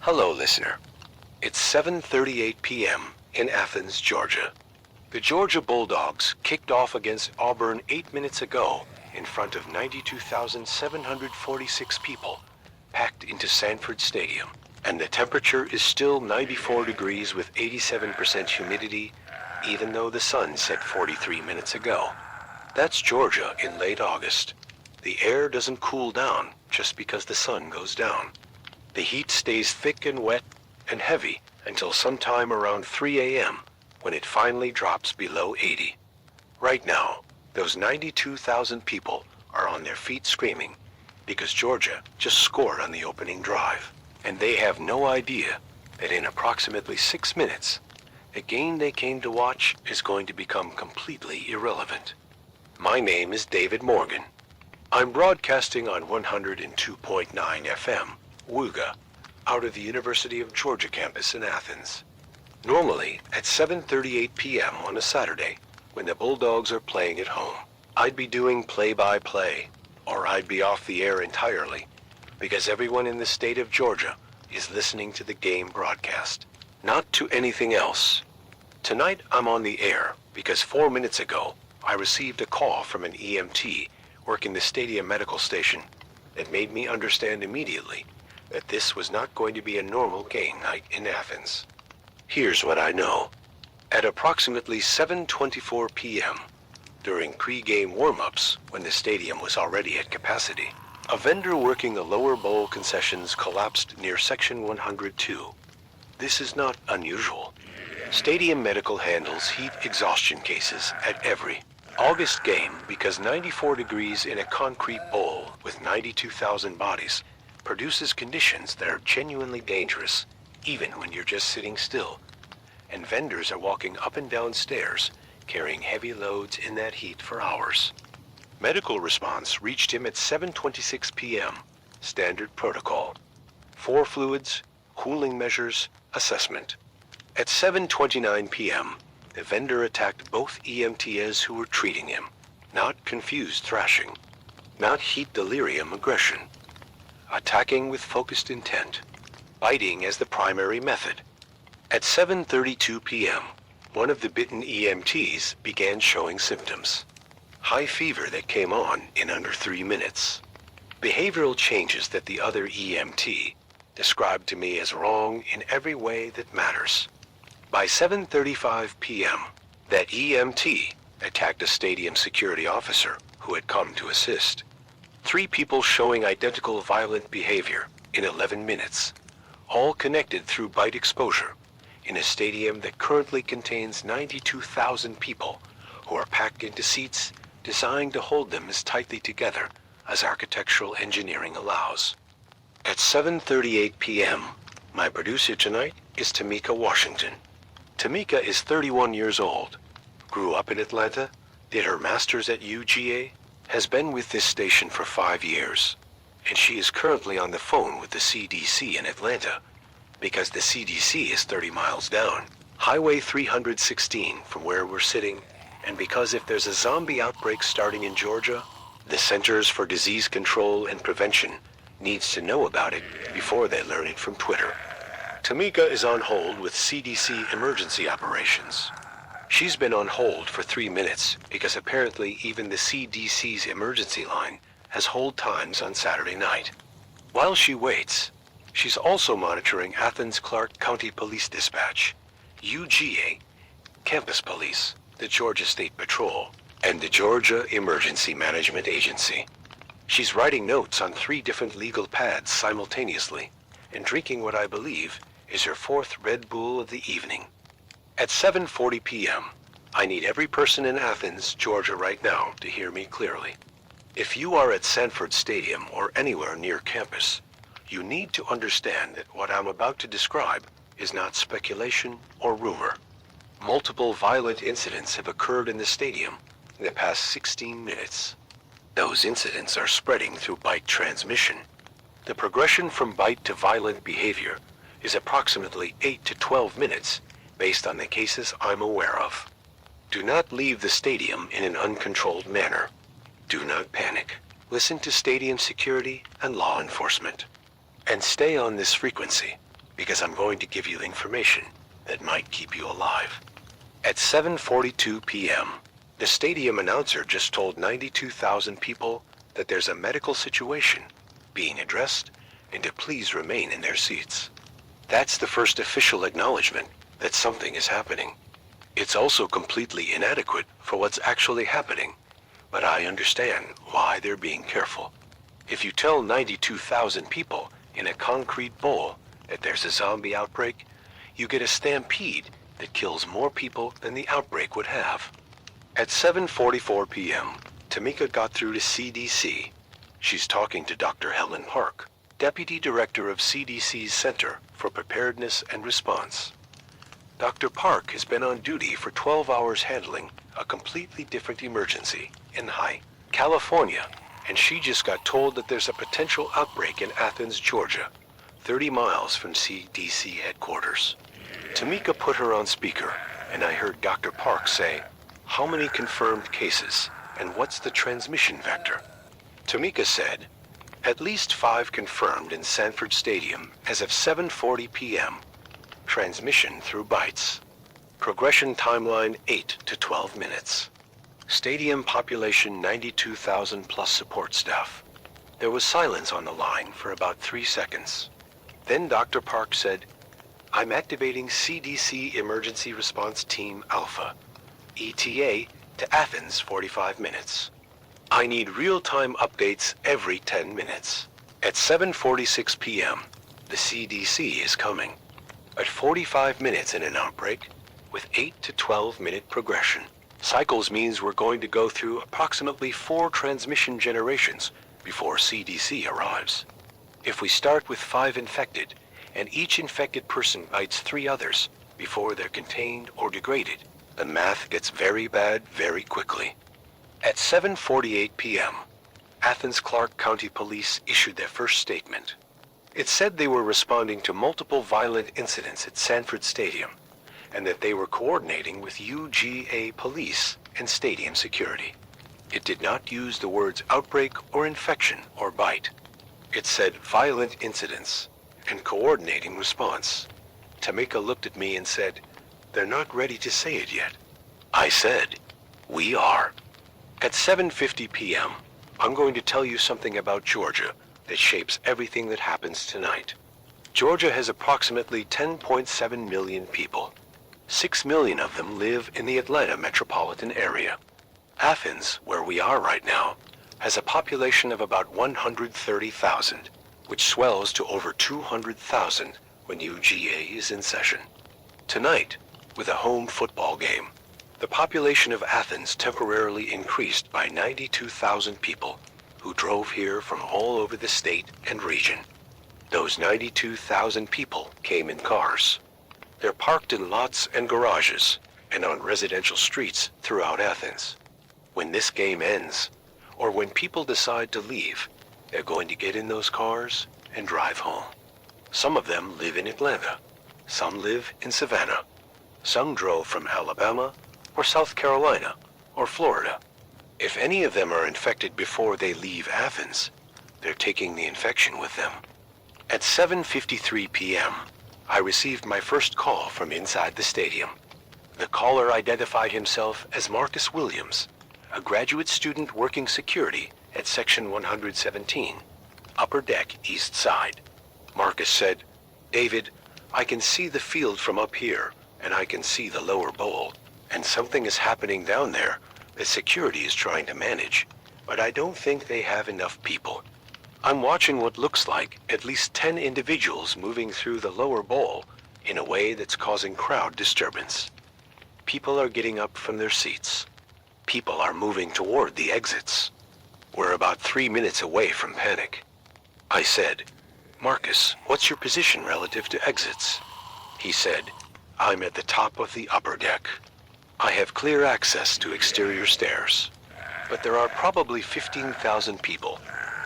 Hello, listener. It's 7:38 p.m. in Athens, Georgia. The Georgia Bulldogs kicked off against Auburn 8 minutes ago in front of 92,746 people packed into Sanford Stadium. And the temperature is still 94 degrees with 87% humidity, even though the sun set 43 minutes ago. That's Georgia in late August. The air doesn't cool down just because the sun goes down. The heat stays thick and wet and heavy until sometime around 3 a.m. when it finally drops below 80. Right now, those 92,000 people are on their feet screaming because Georgia just scored on the opening drive. And they have no idea that in approximately 6 minutes, the game they came to watch is going to become completely irrelevant. My name is David Morgan. I'm broadcasting on 102.9 FM, WUGA, out of the University of Georgia campus in Athens. Normally, at 7:38 p.m. on a Saturday, when the Bulldogs are playing at home, I'd be doing play-by-play, or I'd be off the air entirely, because everyone in the state of Georgia is listening to the game broadcast, not to anything else. Tonight I'm on the air because 4 minutes ago I received a call from an EMT working the stadium medical station that made me understand immediately that this was not going to be a normal game night in Athens. Here's what I know. At approximately 7:24 p.m., during pre-game warm-ups when the stadium was already at capacity, a vendor working the lower bowl concessions collapsed near section 102. This is not unusual. Stadium Medical handles heat exhaustion cases at every August game because 94 degrees in a concrete bowl with 92,000 bodies produces conditions that are genuinely dangerous, even when you're just sitting still. And vendors are walking up and down stairs, carrying heavy loads in that heat for hours. Medical response reached him at 7:26 p.m. Standard protocol. 4 fluids, cooling measures, assessment. At 7:29 p.m., the vendor attacked both EMTs who were treating him. Not confused thrashing. Not heat delirium aggression. Attacking with focused intent. Biting as the primary method. At 7:32 p.m., one of the bitten EMTs began showing symptoms. High fever that came on in under 3 minutes. Behavioral changes that the other EMT described to me as wrong in every way that matters. By 7:35 p.m., that EMT attacked a stadium security officer who had come to assist. 3 people showing identical violent behavior in 11 minutes, all connected through bite exposure in a stadium that currently contains 92,000 people who are packed into seats designed to hold them as tightly together as architectural engineering allows. At 7:38 p.m., my producer tonight is Tamika Washington. Tamika is 31 years old, grew up in Atlanta, did her master's at UGA, has been with this station for 5 years, and she is currently on the phone with the CDC in Atlanta because the CDC is 30 miles down, Highway 316 from where we're sitting, and because if there's a zombie outbreak starting in Georgia, the Centers for Disease Control and Prevention needs to know about it before they learn it from Twitter. Tamika is on hold with CDC Emergency Operations. She's been on hold for 3 minutes because apparently even the CDC's emergency line has hold times on Saturday night. While she waits, she's also monitoring Athens Clarke County Police Dispatch, UGA, Campus Police, the Georgia State Patrol, and the Georgia Emergency Management Agency. She's writing notes on 3 different legal pads simultaneously and drinking what I believe is her 4th Red Bull of the evening. At 7:40 p.m., I need every person in Athens, Georgia right now to hear me clearly. If you are at Sanford Stadium or anywhere near campus, you need to understand that what I'm about to describe is not speculation or rumor. Multiple violent incidents have occurred in the stadium in the past 16 minutes. Those incidents are spreading through bite transmission. The progression from bite to violent behavior is approximately 8 to 12 minutes based on the cases I'm aware of. Do not leave the stadium in an uncontrolled manner. Do not panic. Listen to stadium security and law enforcement. And stay on this frequency because I'm going to give you information that might keep you alive. At 7:42 p.m., the stadium announcer just told 92,000 people that there's a medical situation being addressed and to please remain in their seats. That's the first official acknowledgement that something is happening. It's also completely inadequate for what's actually happening, but I understand why they're being careful. If you tell 92,000 people in a concrete bowl that there's a zombie outbreak, you get a stampede that kills more people than the outbreak would have. At 7:44 p.m., Tamika got through to CDC. She's talking to Dr. Helen Park, Deputy Director of CDC's Center for Preparedness and Response. Dr. Park has been on duty for 12 hours handling a completely different emergency in California, and she just got told that there's a potential outbreak in Athens, Georgia, 30 miles from CDC headquarters. Tamika put her on speaker, and I heard Dr. Park say, "How many confirmed cases, and what's the transmission vector?" Tamika said, "At least 5 confirmed in Sanford Stadium as of 7:40 p.m. Transmission through bites. Progression timeline 8 to 12 minutes. Stadium population 92,000 plus support staff." There was silence on the line for about 3 seconds. Then Dr. Park said, "I'm activating CDC Emergency Response Team Alpha, ETA, to Athens 45 minutes. I need real-time updates every 10 minutes. At 7:46 p.m., the CDC is coming. At 45 minutes in an outbreak, with 8 to 12-minute progression. Cycles means we're going to go through approximately 4 transmission generations before CDC arrives. If we start with 5 infected, and each infected person bites 3 others before they're contained or degraded, the math gets very bad very quickly." At 7:48 p.m., Athens Clarke County Police issued their first statement. It said they were responding to multiple violent incidents at Sanford Stadium, and that they were coordinating with UGA police and stadium security. It did not use the words outbreak or infection or bite. It said violent incidents and coordinating response. Tamika looked at me and said, "They're not ready to say it yet." I said, "We are." At 7:50 p.m., I'm going to tell you something about Georgia that shapes everything that happens tonight. Georgia has approximately 10.7 million people. 6 million of them live in the Atlanta metropolitan area. Athens, where we are right now, has a population of about 130,000, which swells to over 200,000 when UGA is in session. Tonight, with a home football game, the population of Athens temporarily increased by 92,000 people who drove here from all over the state and region. Those 92,000 people came in cars. They're parked in lots and garages and on residential streets throughout Athens. When this game ends, or when people decide to leave, they're going to get in those cars and drive home. Some of them live in Atlanta. Some live in Savannah. Some drove from Alabama or South Carolina or Florida. If any of them are infected before they leave Athens, they're taking the infection with them. At 7:53 p.m., I received my first call from inside the stadium. The caller identified himself as Marcus Williams, a graduate student working security at Section 117, Upper Deck, East Side. Marcus said, "David, I can see the field from up here, and I can see the lower bowl, and something is happening down there that security is trying to manage, but I don't think they have enough people. I'm watching what looks like at least 10 individuals moving through the lower bowl in a way that's causing crowd disturbance. People are getting up from their seats. People are moving toward the exits. We're about 3 minutes away from panic." I said, "Marcus, what's your position relative to exits?" He said, "I'm at the top of the upper deck. I have clear access to exterior stairs, but there are probably 15,000 people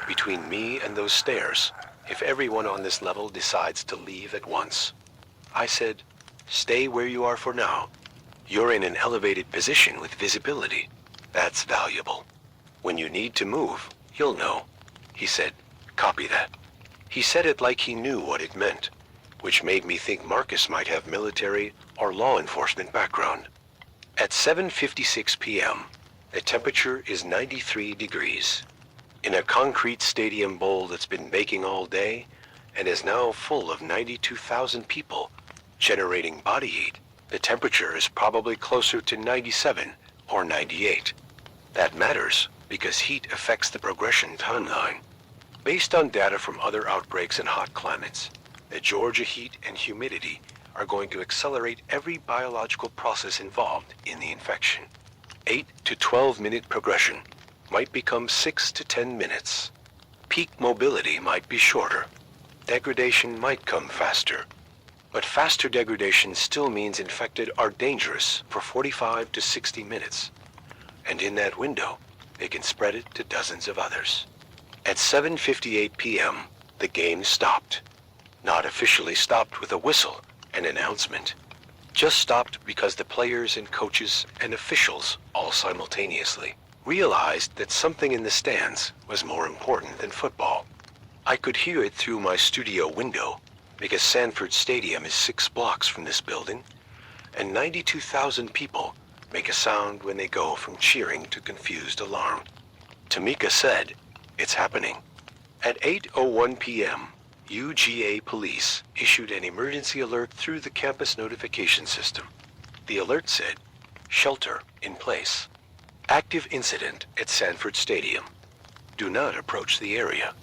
between me and those stairs if everyone on this level decides to leave at once." I said, "Stay where you are for now. You're in an elevated position with visibility. That's valuable. When you need to move, you'll know." He said, "Copy that." He said it like he knew what it meant, which made me think Marcus might have military or law enforcement background. At 7:56 p.m., the temperature is 93 degrees. In a concrete stadium bowl that's been baking all day and is now full of 92,000 people generating body heat, the temperature is probably closer to 97 or 98. That matters because heat affects the progression timeline. Based on data from other outbreaks in hot climates, the Georgia heat and humidity are going to accelerate every biological process involved in the infection. 8 to 12 minute progression might become 6 to 10 minutes. Peak mobility might be shorter. Degradation might come faster. But faster degradation still means infected are dangerous for 45 to 60 minutes. And in that window, they can spread it to dozens of others. At 7:58 p.m., the game stopped. Not officially stopped with a whistle and announcement. Just stopped because the players and coaches and officials, all simultaneously, realized that something in the stands was more important than football. I could hear it through my studio window because Sanford Stadium is 6 blocks from this building, and 92,000 people make a sound when they go from cheering to confused alarm. Tamika said, "It's happening." At 8:01 p.m., UGA police issued an emergency alert through the campus notification system. The alert said, "Shelter in place. Active incident at Sanford Stadium. Do not approach the area.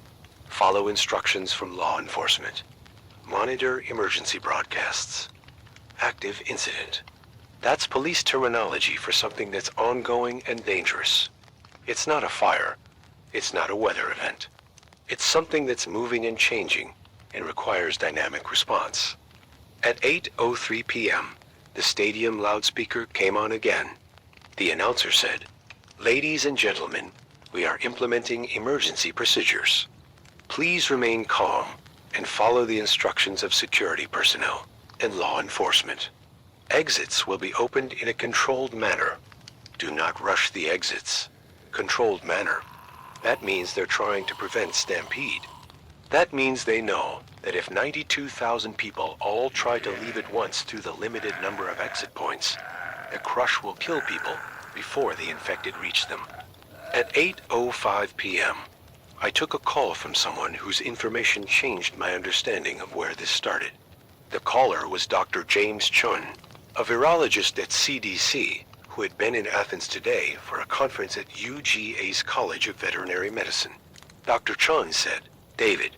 Follow instructions from law enforcement. Monitor emergency broadcasts. Active incident." That's police terminology for something that's ongoing and dangerous. It's not a fire. It's not a weather event. It's something that's moving and changing and requires dynamic response. At 8:03 p.m., the stadium loudspeaker came on again. The announcer said, "Ladies and gentlemen, we are implementing emergency procedures. Please remain calm and follow the instructions of security personnel and law enforcement. Exits will be opened in a controlled manner. Do not rush the exits. Controlled manner. That means they're trying to prevent stampede. That means they know that if 92,000 people all try to leave at once through the limited number of exit points, the crush will kill people before the infected reach them." At 8:05 p.m., I took a call from someone whose information changed my understanding of where this started. The caller was Dr. James Chun, a virologist at CDC who had been in Athens today for a conference at UGA's College of Veterinary Medicine. Dr. Chun said, "David,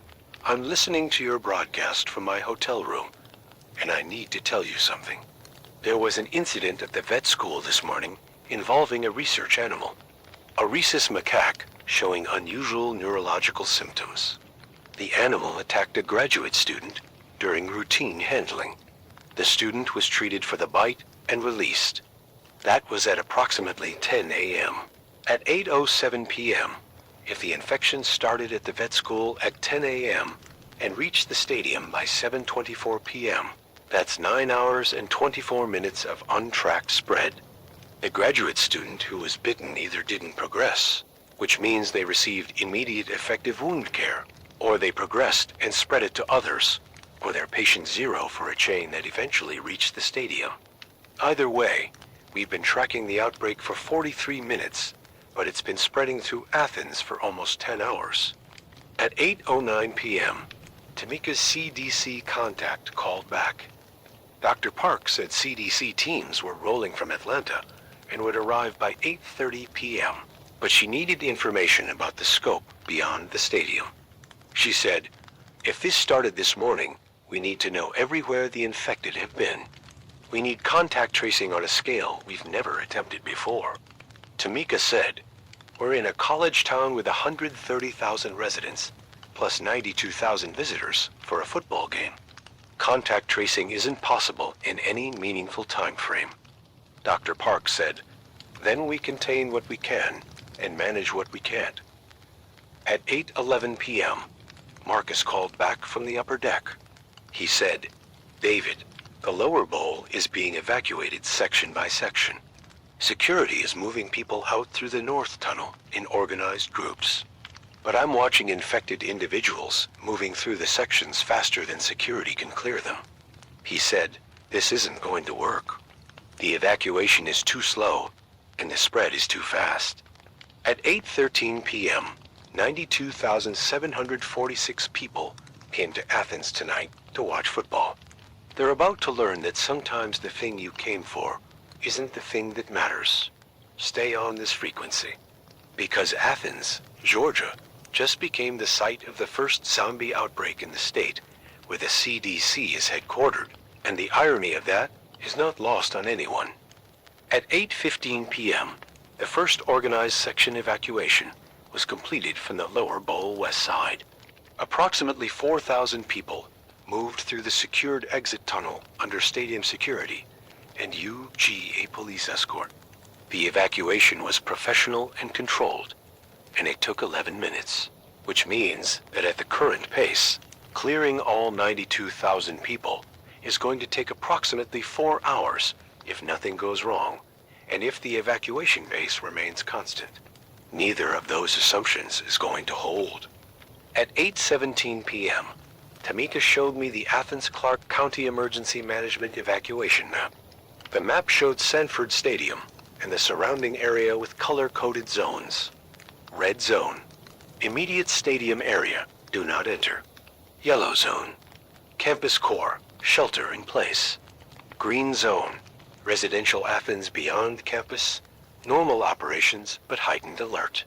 I'm listening to your broadcast from my hotel room, and I need to tell you something. There was an incident at the vet school this morning involving a research animal, a rhesus macaque showing unusual neurological symptoms. The animal attacked a graduate student during routine handling. The student was treated for the bite and released. That was at approximately 10 a.m. At 8:07 p.m., if the infection started at the vet school at 10 a.m. and reached the stadium by 7:24 p.m., that's 9 hours and 24 minutes of untracked spread. The graduate student who was bitten either didn't progress, which means they received immediate effective wound care, or they progressed and spread it to others, or they're patient zero for a chain that eventually reached the stadium. Either way, we've been tracking the outbreak for 43 minutes, but it's been spreading through Athens for almost 10 hours. At 8:09 p.m., Tamika's CDC contact called back. Dr. Park said CDC teams were rolling from Atlanta and would arrive by 8:30 p.m., but she needed information about the scope beyond the stadium. She said, "If this started this morning, we need to know everywhere the infected have been. We need contact tracing on a scale we've never attempted before." Tamika said, "We're in a college town with 130,000 residents, plus 92,000 visitors for a football game. Contact tracing isn't possible in any meaningful time frame." Dr. Park said, "Then we contain what we can and manage what we can't." At 8:11 p.m., Marcus called back from the upper deck. He said, "David, the lower bowl is being evacuated section by section. Security is moving people out through the north tunnel in organized groups. but I'm watching infected individuals moving through the sections faster than security can clear them. He said, this isn't going to work. The evacuation is too slow, and the spread is too fast. At 8:13 p.m., 92,746 people came to Athens tonight to watch football. They're about to learn that sometimes the thing you came for isn't the thing that matters. Stay on this frequency. Because Athens, Georgia, just became the site of the first zombie outbreak in the state, where the CDC is headquartered, and the irony of that is not lost on anyone. At 8:15 p.m., the first organized section evacuation was completed from the lower Bowl West Side. Approximately 4,000 people moved through the secured exit tunnel under stadium security and UGA police escort. The evacuation was professional and controlled, and it took 11 minutes, which means that at the current pace, clearing all 92,000 people is going to take approximately 4 hours if nothing goes wrong, and if the evacuation pace remains constant. Neither of those assumptions is going to hold. At 8:17 p.m., Tamika showed me the Athens-Clarke County Emergency Management evacuation map. The map showed Sanford Stadium and the surrounding area with color-coded zones. Red zone, immediate stadium area, do not enter. Yellow zone, campus core, shelter in place. Green zone, residential Athens beyond campus, normal operations but heightened alert.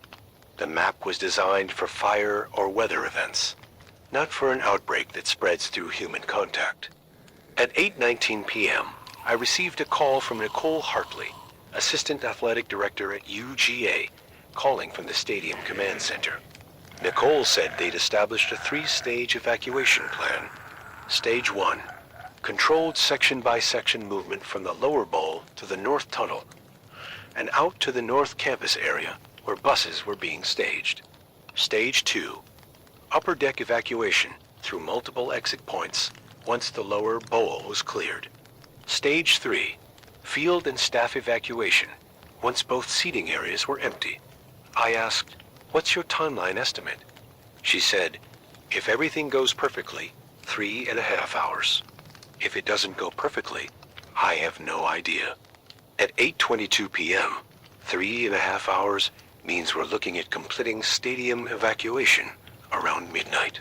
The map was designed for fire or weather events, not for an outbreak that spreads through human contact. At 8:19 p.m., I received a call from Nicole Hartley, Assistant Athletic Director at UGA, calling from the Stadium Command Center. Nicole said they'd established a 3-stage evacuation plan. Stage 1, controlled section-by-section movement from the lower bowl to the north tunnel and out to the north campus area where buses were being staged. Stage 2, upper deck evacuation through multiple exit points once the lower bowl was cleared. Stage 3, field and staff evacuation once both seating areas were empty. I asked, "What's your timeline estimate?" She said, "If everything goes perfectly, 3.5 hours. If it doesn't go perfectly, I have no idea." At 8:22 p.m., 3.5 hours means we're looking at completing stadium evacuation around midnight.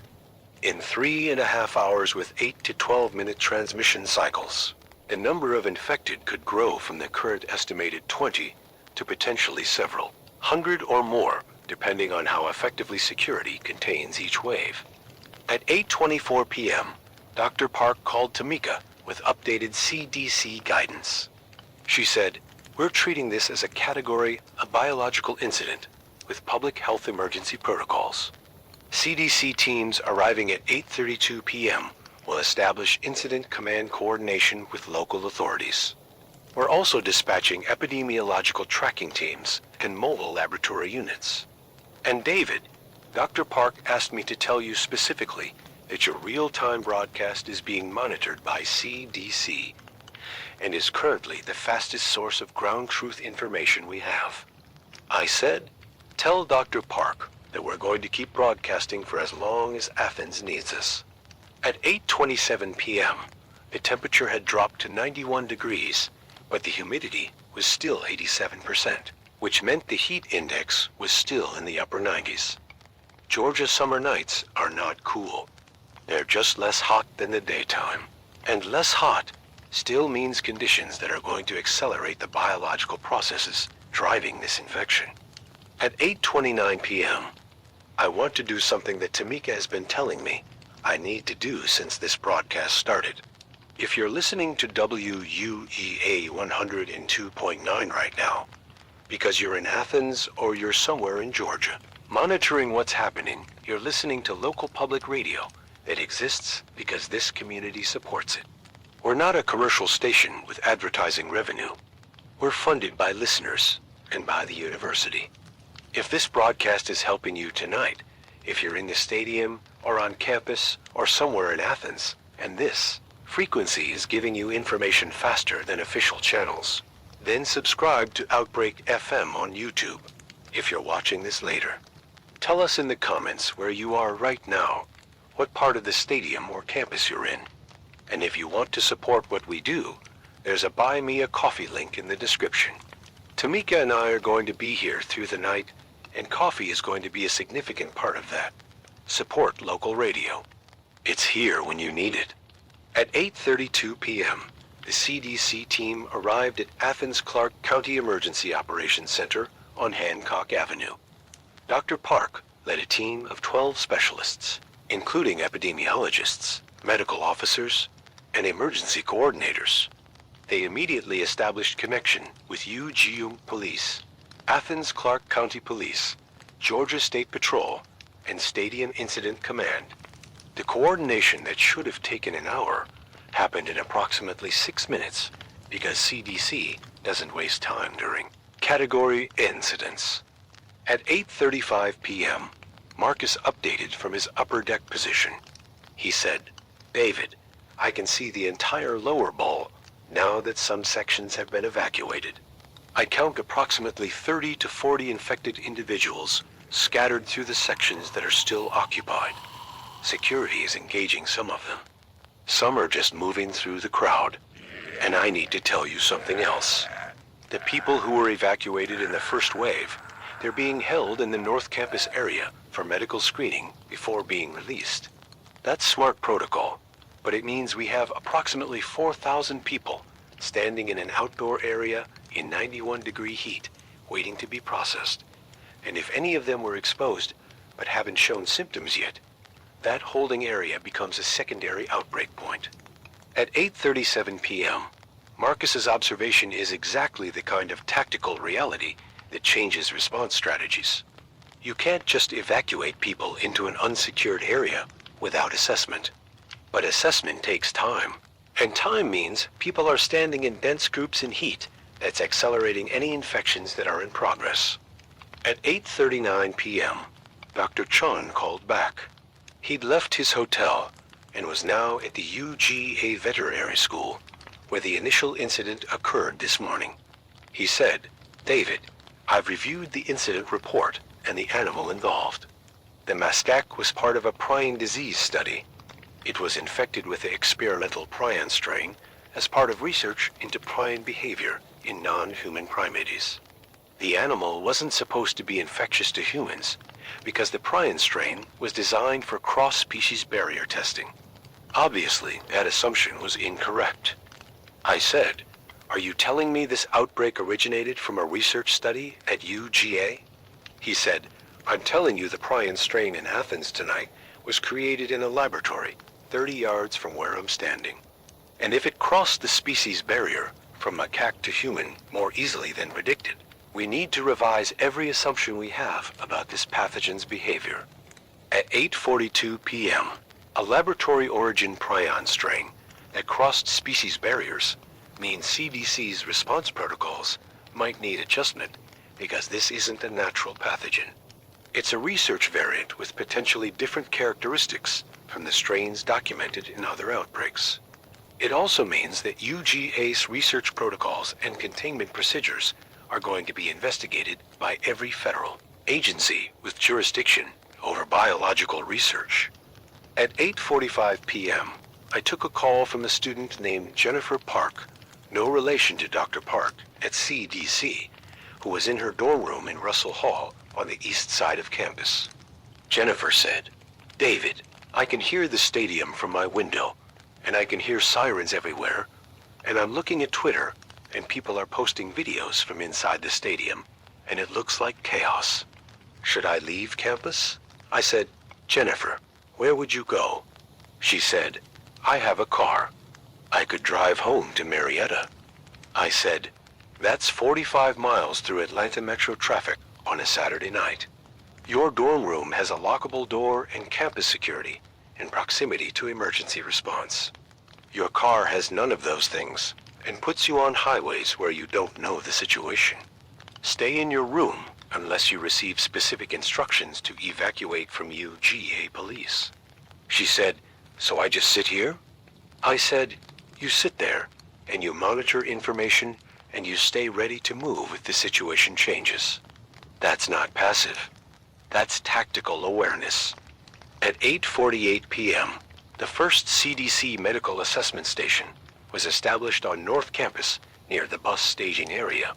In 3.5 hours with 8 to 12-minute transmission cycles, the number of infected could grow from the current estimated 20 to potentially several hundred or more, depending on how effectively security contains each wave. At 8:24 p.m., Dr. Park called Tamika with updated CDC guidance. She said, "We're treating this as a category, a biological incident, with public health emergency protocols. CDC teams arriving at 8:32 p.m. will establish incident command coordination with local authorities. We're also dispatching epidemiological tracking teams and mobile laboratory units. And David, Dr. Park asked me to tell you specifically that your real-time broadcast is being monitored by CDC and is currently the fastest source of ground truth information we have." I said, "Tell Dr. Park that we're going to keep broadcasting for as long as Athens needs us." At 8:27 p.m., the temperature had dropped to 91 degrees, but the humidity was still 87%, which meant the heat index was still in the upper 90s. Georgia summer nights are not cool. They're just less hot than the daytime. And less hot still means conditions that are going to accelerate the biological processes driving this infection. At 8:29 p.m., I want to do something that Tamika has been telling me I need to do since this broadcast started. If you're listening to WUEA 102.9 right now, because you're in Athens or you're somewhere in Georgia, monitoring what's happening, you're listening to local public radio that exists because this community supports it. We're not a commercial station with advertising revenue. We're funded by listeners and by the university. If this broadcast is helping you tonight, if you're in the stadium or on campus or somewhere in Athens, and this frequency is giving you information faster than official channels, then subscribe to Outbreak FM on YouTube if you're watching this later. Tell us in the comments where you are right now, what part of the stadium or campus you're in. And if you want to support what we do, there's a Buy Me a Coffee link in the description. Tamika and I are going to be here through the night, and coffee is going to be a significant part of that. Support local radio. It's here when you need it. At 8:32 p.m., the CDC team arrived at Athens-Clarke County Emergency Operations Center on Hancock Avenue. Dr. Park led a team of 12 specialists, including epidemiologists, medical officers, and emergency coordinators. They immediately established connection with UGM Police, Athens-Clarke County Police, Georgia State Patrol, and Stadium Incident Command. The coordination that should have taken an hour happened in approximately 6 minutes because CDC doesn't waste time during category incidents. At 8:35 p.m., Marcus updated from his upper deck position. He said, "David, I can see the entire lower bowl now that some sections have been evacuated. I count approximately 30 to 40 infected individuals scattered through the sections that are still occupied. Security is engaging some of them. Some are just moving through the crowd. And I need to tell you something else. The people who were evacuated in the first wave, they're being held in the North Campus area for medical screening before being released. That's smart protocol, but it means we have approximately 4,000 people standing in an outdoor area in 91-degree heat, waiting to be processed. And if any of them were exposed but haven't shown symptoms yet, that holding area becomes a secondary outbreak point." At 8:37 p.m., Marcus's observation is exactly the kind of tactical reality that changes response strategies. You can't just evacuate people into an unsecured area without assessment. But assessment takes time. And time means people are standing in dense groups in heat that's accelerating any infections that are in progress. At 8:39 p.m., Dr. Chon called back. He'd left his hotel and was now at the UGA Veterinary School, where the initial incident occurred this morning. He said, "David, I've reviewed the incident report and the animal involved. The macaque was part of a prion disease study. It was infected with the experimental prion strain as part of research into prion behavior in non-human primates. The animal wasn't supposed to be infectious to humans because the prion strain was designed for cross-species barrier testing. Obviously, that assumption was incorrect." I said, "Are you telling me this outbreak originated from a research study at UGA?" He said, "I'm telling you the prion strain in Athens tonight was created in a laboratory 30 yards from where I'm standing. And if it crossed the species barrier from macaque to human more easily than predicted, we need to revise every assumption we have about this pathogen's behavior." At 8:42 p.m., a laboratory origin prion strain that crossed species barriers means CDC's response protocols might need adjustment because this isn't a natural pathogen. It's a research variant with potentially different characteristics from the strains documented in other outbreaks. It also means that UGA's research protocols and containment procedures are going to be investigated by every federal agency with jurisdiction over biological research. At 8:45 p.m., I took a call from a student named Jennifer Park, no relation to Dr. Park at CDC, who was in her dorm room in Russell Hall on the east side of campus. Jennifer said, "David, I can hear the stadium from my window, and I can hear sirens everywhere, and I'm looking at Twitter, and people are posting videos from inside the stadium, and it looks like chaos. Should I leave campus?" I said, "Jennifer, where would you go?" She said, "I have a car. I could drive home to Marietta." I said, "That's 45 miles through Atlanta metro traffic on a Saturday night. Your dorm room has a lockable door and campus security in proximity to emergency response. Your car has none of those things and puts you on highways where you don't know the situation. Stay in your room unless you receive specific instructions to evacuate from UGA police." She said, "So I just sit here?" I said, "You sit there and you monitor information and you stay ready to move if the situation changes. That's not passive. That's tactical awareness. At 8:48 p.m., the first CDC medical assessment station was established on North Campus near the bus staging area.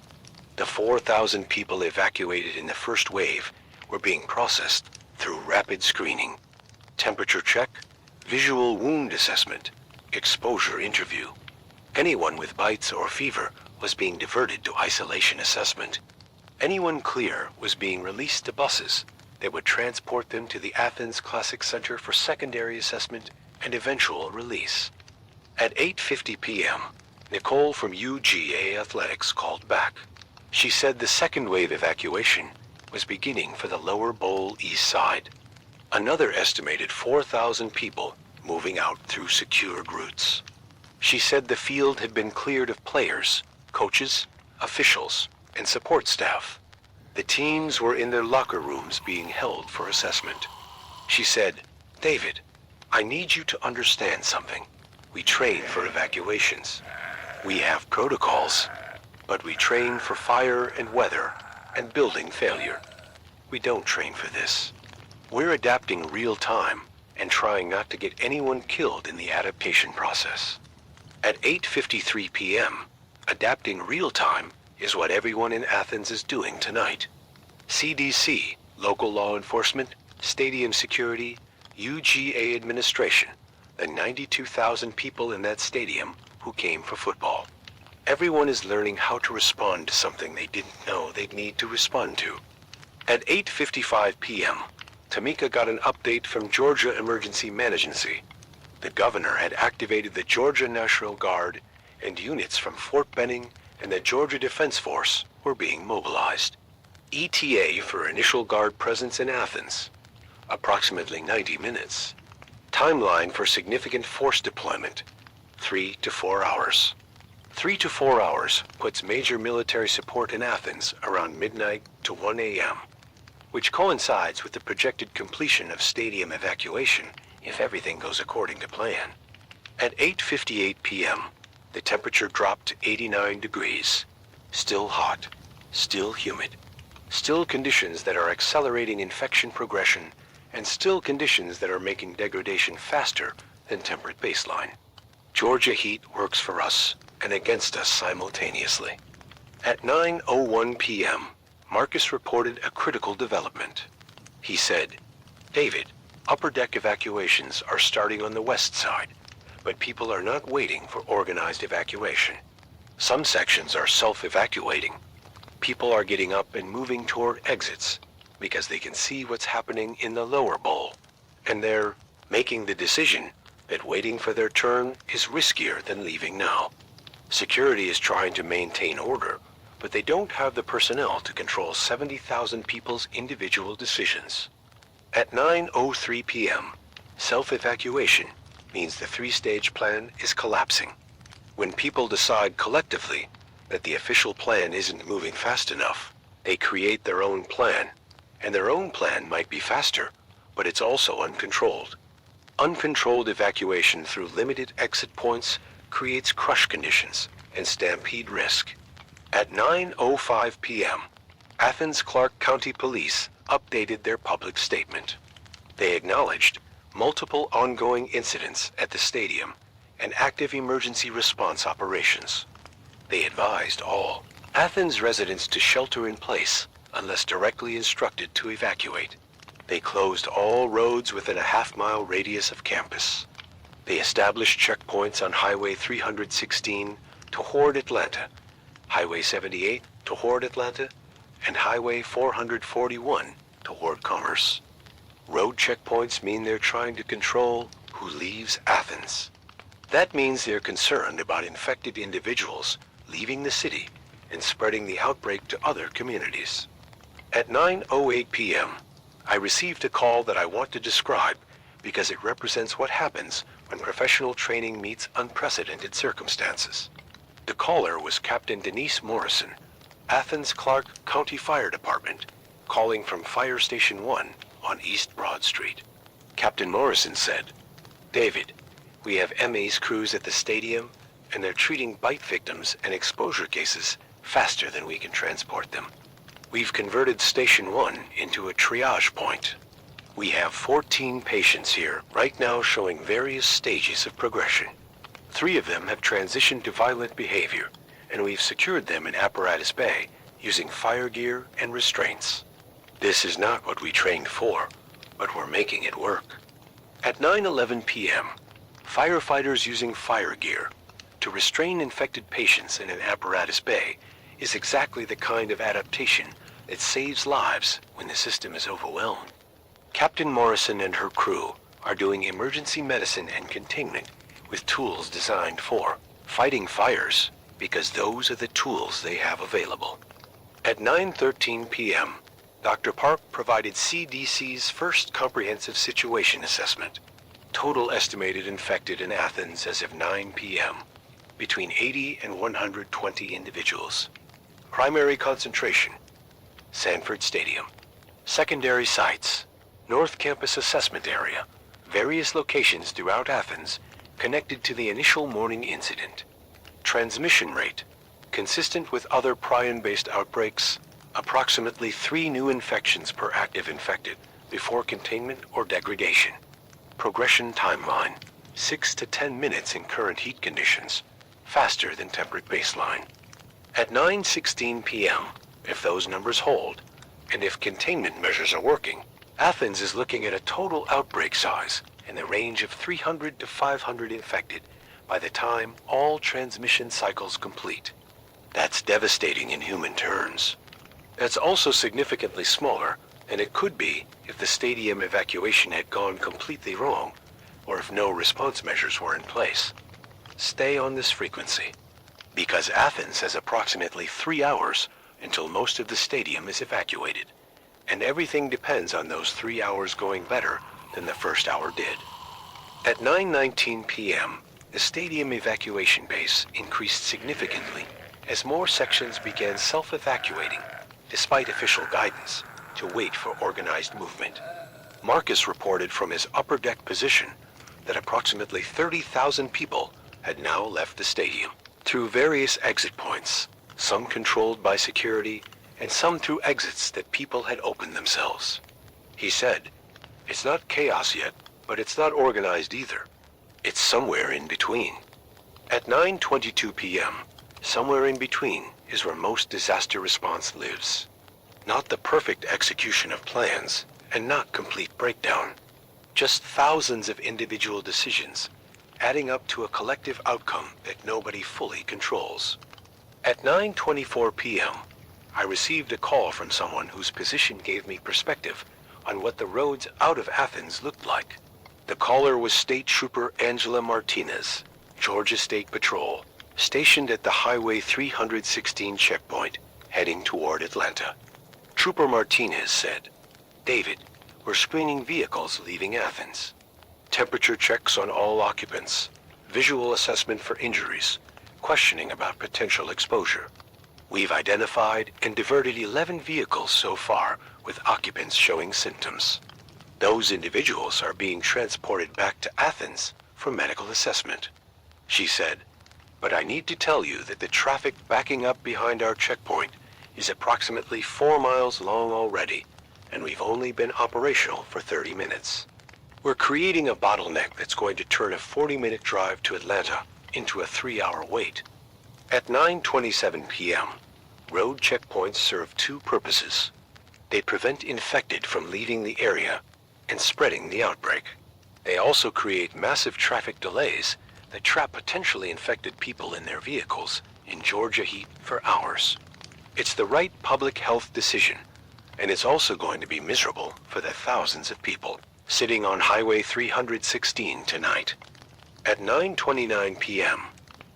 The 4,000 people evacuated in the first wave were being processed through rapid screening, temperature check, visual wound assessment, exposure interview. Anyone with bites or fever was being diverted to isolation assessment. Anyone clear was being released to buses that would transport them to the Athens Classic Center for secondary assessment and eventual release. At 8:50 p.m., Nicole from UGA Athletics called back. She said the second wave evacuation was beginning for the Lower Bowl East Side. Another estimated 4,000 people moving out through secured routes. She said the field had been cleared of players, coaches, officials, and support staff. The teams were in their locker rooms being held for assessment. She said, "David, I need you to understand something. We train for evacuations. We have protocols, but we train for fire and weather and building failure. We don't train for this. We're adapting real time and trying not to get anyone killed in the adaptation process." At 8:53 p.m., adapting real time is what everyone in Athens is doing tonight. CDC, local law enforcement, stadium security, UGA administration, the 92,000 people in that stadium who came for football. Everyone is learning how to respond to something they didn't know they'd need to respond to. At 8:55 p.m., Tamika got an update from Georgia Emergency Managency. The governor had activated the Georgia National Guard, and units from Fort Benning and the Georgia Defense Force were being mobilized. ETA for initial Guard presence in Athens, approximately 90 minutes. Timeline for significant force deployment, 3 to 4 hours. 3 to 4 hours puts major military support in Athens around midnight to 1 a.m., which coincides with the projected completion of stadium evacuation if everything goes according to plan. At 8:58 p.m., the temperature dropped to 89 degrees. Still hot, still humid, still conditions that are accelerating infection progression, and still conditions that are making degradation faster than temperate baseline. Georgia heat works for us and against us simultaneously. At 9:01 p.m., Marcus reported a critical development. He said, "David, upper deck evacuations are starting on the west side, but people are not waiting for organized evacuation. Some sections are self-evacuating. People are getting up and moving toward exits because they can see what's happening in the lower bowl, and they're making the decision that waiting for their turn is riskier than leaving now. Security is trying to maintain order, but they don't have the personnel to control 70,000 people's individual decisions." At 9:03 p.m., self-evacuation means the three-stage plan is collapsing. When people decide collectively that the official plan isn't moving fast enough, they create their own plan, and their own plan might be faster, but it's also uncontrolled. Uncontrolled evacuation through limited exit points creates crush conditions and stampede risk. At 9:05 p.m., Athens Clarke County Police updated their public statement. They acknowledged multiple ongoing incidents at the stadium and active emergency response operations. They advised all Athens residents to shelter in place unless directly instructed to evacuate. They closed all roads within a half-mile radius of campus. They established checkpoints on Highway 316 toward Atlanta, Highway 78 toward Atlanta, and Highway 441 toward Commerce. Road checkpoints mean they're trying to control who leaves Athens. That means they're concerned about infected individuals leaving the city and spreading the outbreak to other communities. At 9:08 p.m., I received a call that I want to describe because it represents what happens when professional training meets unprecedented circumstances. The caller was Captain Denise Morrison, Athens Clarke County Fire Department, calling from Fire Station 1 on East Broad Street. Captain Morrison said, "David, we have ME's crews at the stadium, and they're treating bite victims and exposure cases faster than we can transport them. We've converted Station 1 into a triage point. We have 14 patients here right now showing various stages of progression. 3 of them have transitioned to violent behavior, and we've secured them in Apparatus Bay using fire gear and restraints. This is not what we trained for, but we're making it work. At 9:11 p.m., firefighters using fire gear to restrain infected patients in an Apparatus Bay is exactly the kind of adaptation that saves lives when the system is overwhelmed. Captain Morrison and her crew are doing emergency medicine and containment with tools designed for fighting fires because those are the tools they have available. At 9:13 p.m., Dr. Park provided CDC's first comprehensive situation assessment. Total estimated infected in Athens as of 9 p.m., between 80 and 120 individuals. Primary concentration, Sanford Stadium. Secondary sites, North Campus Assessment Area, various locations throughout Athens connected to the initial morning incident. Transmission rate, consistent with other prion-based outbreaks, approximately 3 new infections per active infected before containment or degradation. Progression timeline, 6 to 10 minutes in current heat conditions, faster than temperate baseline. At 9:16 p.m., if those numbers hold, and if containment measures are working, Athens is looking at a total outbreak size in the range of 300 to 500 infected by the time all transmission cycles complete. That's devastating in human terms. That's also significantly smaller than it could be if the stadium evacuation had gone completely wrong, or if no response measures were in place. Stay on this frequency, because Athens has approximately 3 hours until most of the stadium is evacuated, and everything depends on those 3 hours going better than the first hour did. At 9:19 p.m., the stadium evacuation base increased significantly as more sections began self-evacuating, despite official guidance, to wait for organized movement. Marcus reported from his upper deck position that approximately 30,000 people had now left the stadium through various exit points, some controlled by security and some through exits that people had opened themselves. He said, "It's not chaos yet, but it's not organized either. It's somewhere in between." At 9:22 p.m., somewhere in between is where most disaster response lives. Not the perfect execution of plans, and not complete breakdown. Just thousands of individual decisions, adding up to a collective outcome that nobody fully controls. At 9:24 p.m., I received a call from someone whose position gave me perspective on what the roads out of Athens looked like. The caller was State Trooper Angela Martinez, Georgia State Patrol, stationed at the Highway 316 checkpoint, heading toward Atlanta. Trooper Martinez said, "David, we're screening vehicles leaving Athens. Temperature checks on all occupants, visual assessment for injuries, questioning about potential exposure. We've identified and diverted 11 vehicles so far with occupants showing symptoms. Those individuals are being transported back to Athens for medical assessment." She said, "But I need to tell you that the traffic backing up behind our checkpoint is approximately 4 miles long already, and we've only been operational for 30 minutes. We're creating a bottleneck that's going to turn a 40-minute drive to Atlanta into a 3-hour wait." At 9:27 p.m., road checkpoints serve 2 purposes. They prevent infected from leaving the area and spreading the outbreak. They also create massive traffic delays that trap potentially infected people in their vehicles in Georgia heat for hours. It's the right public health decision, and it's also going to be miserable for the thousands of people sitting on Highway 316 tonight. At 9:29 p.m.,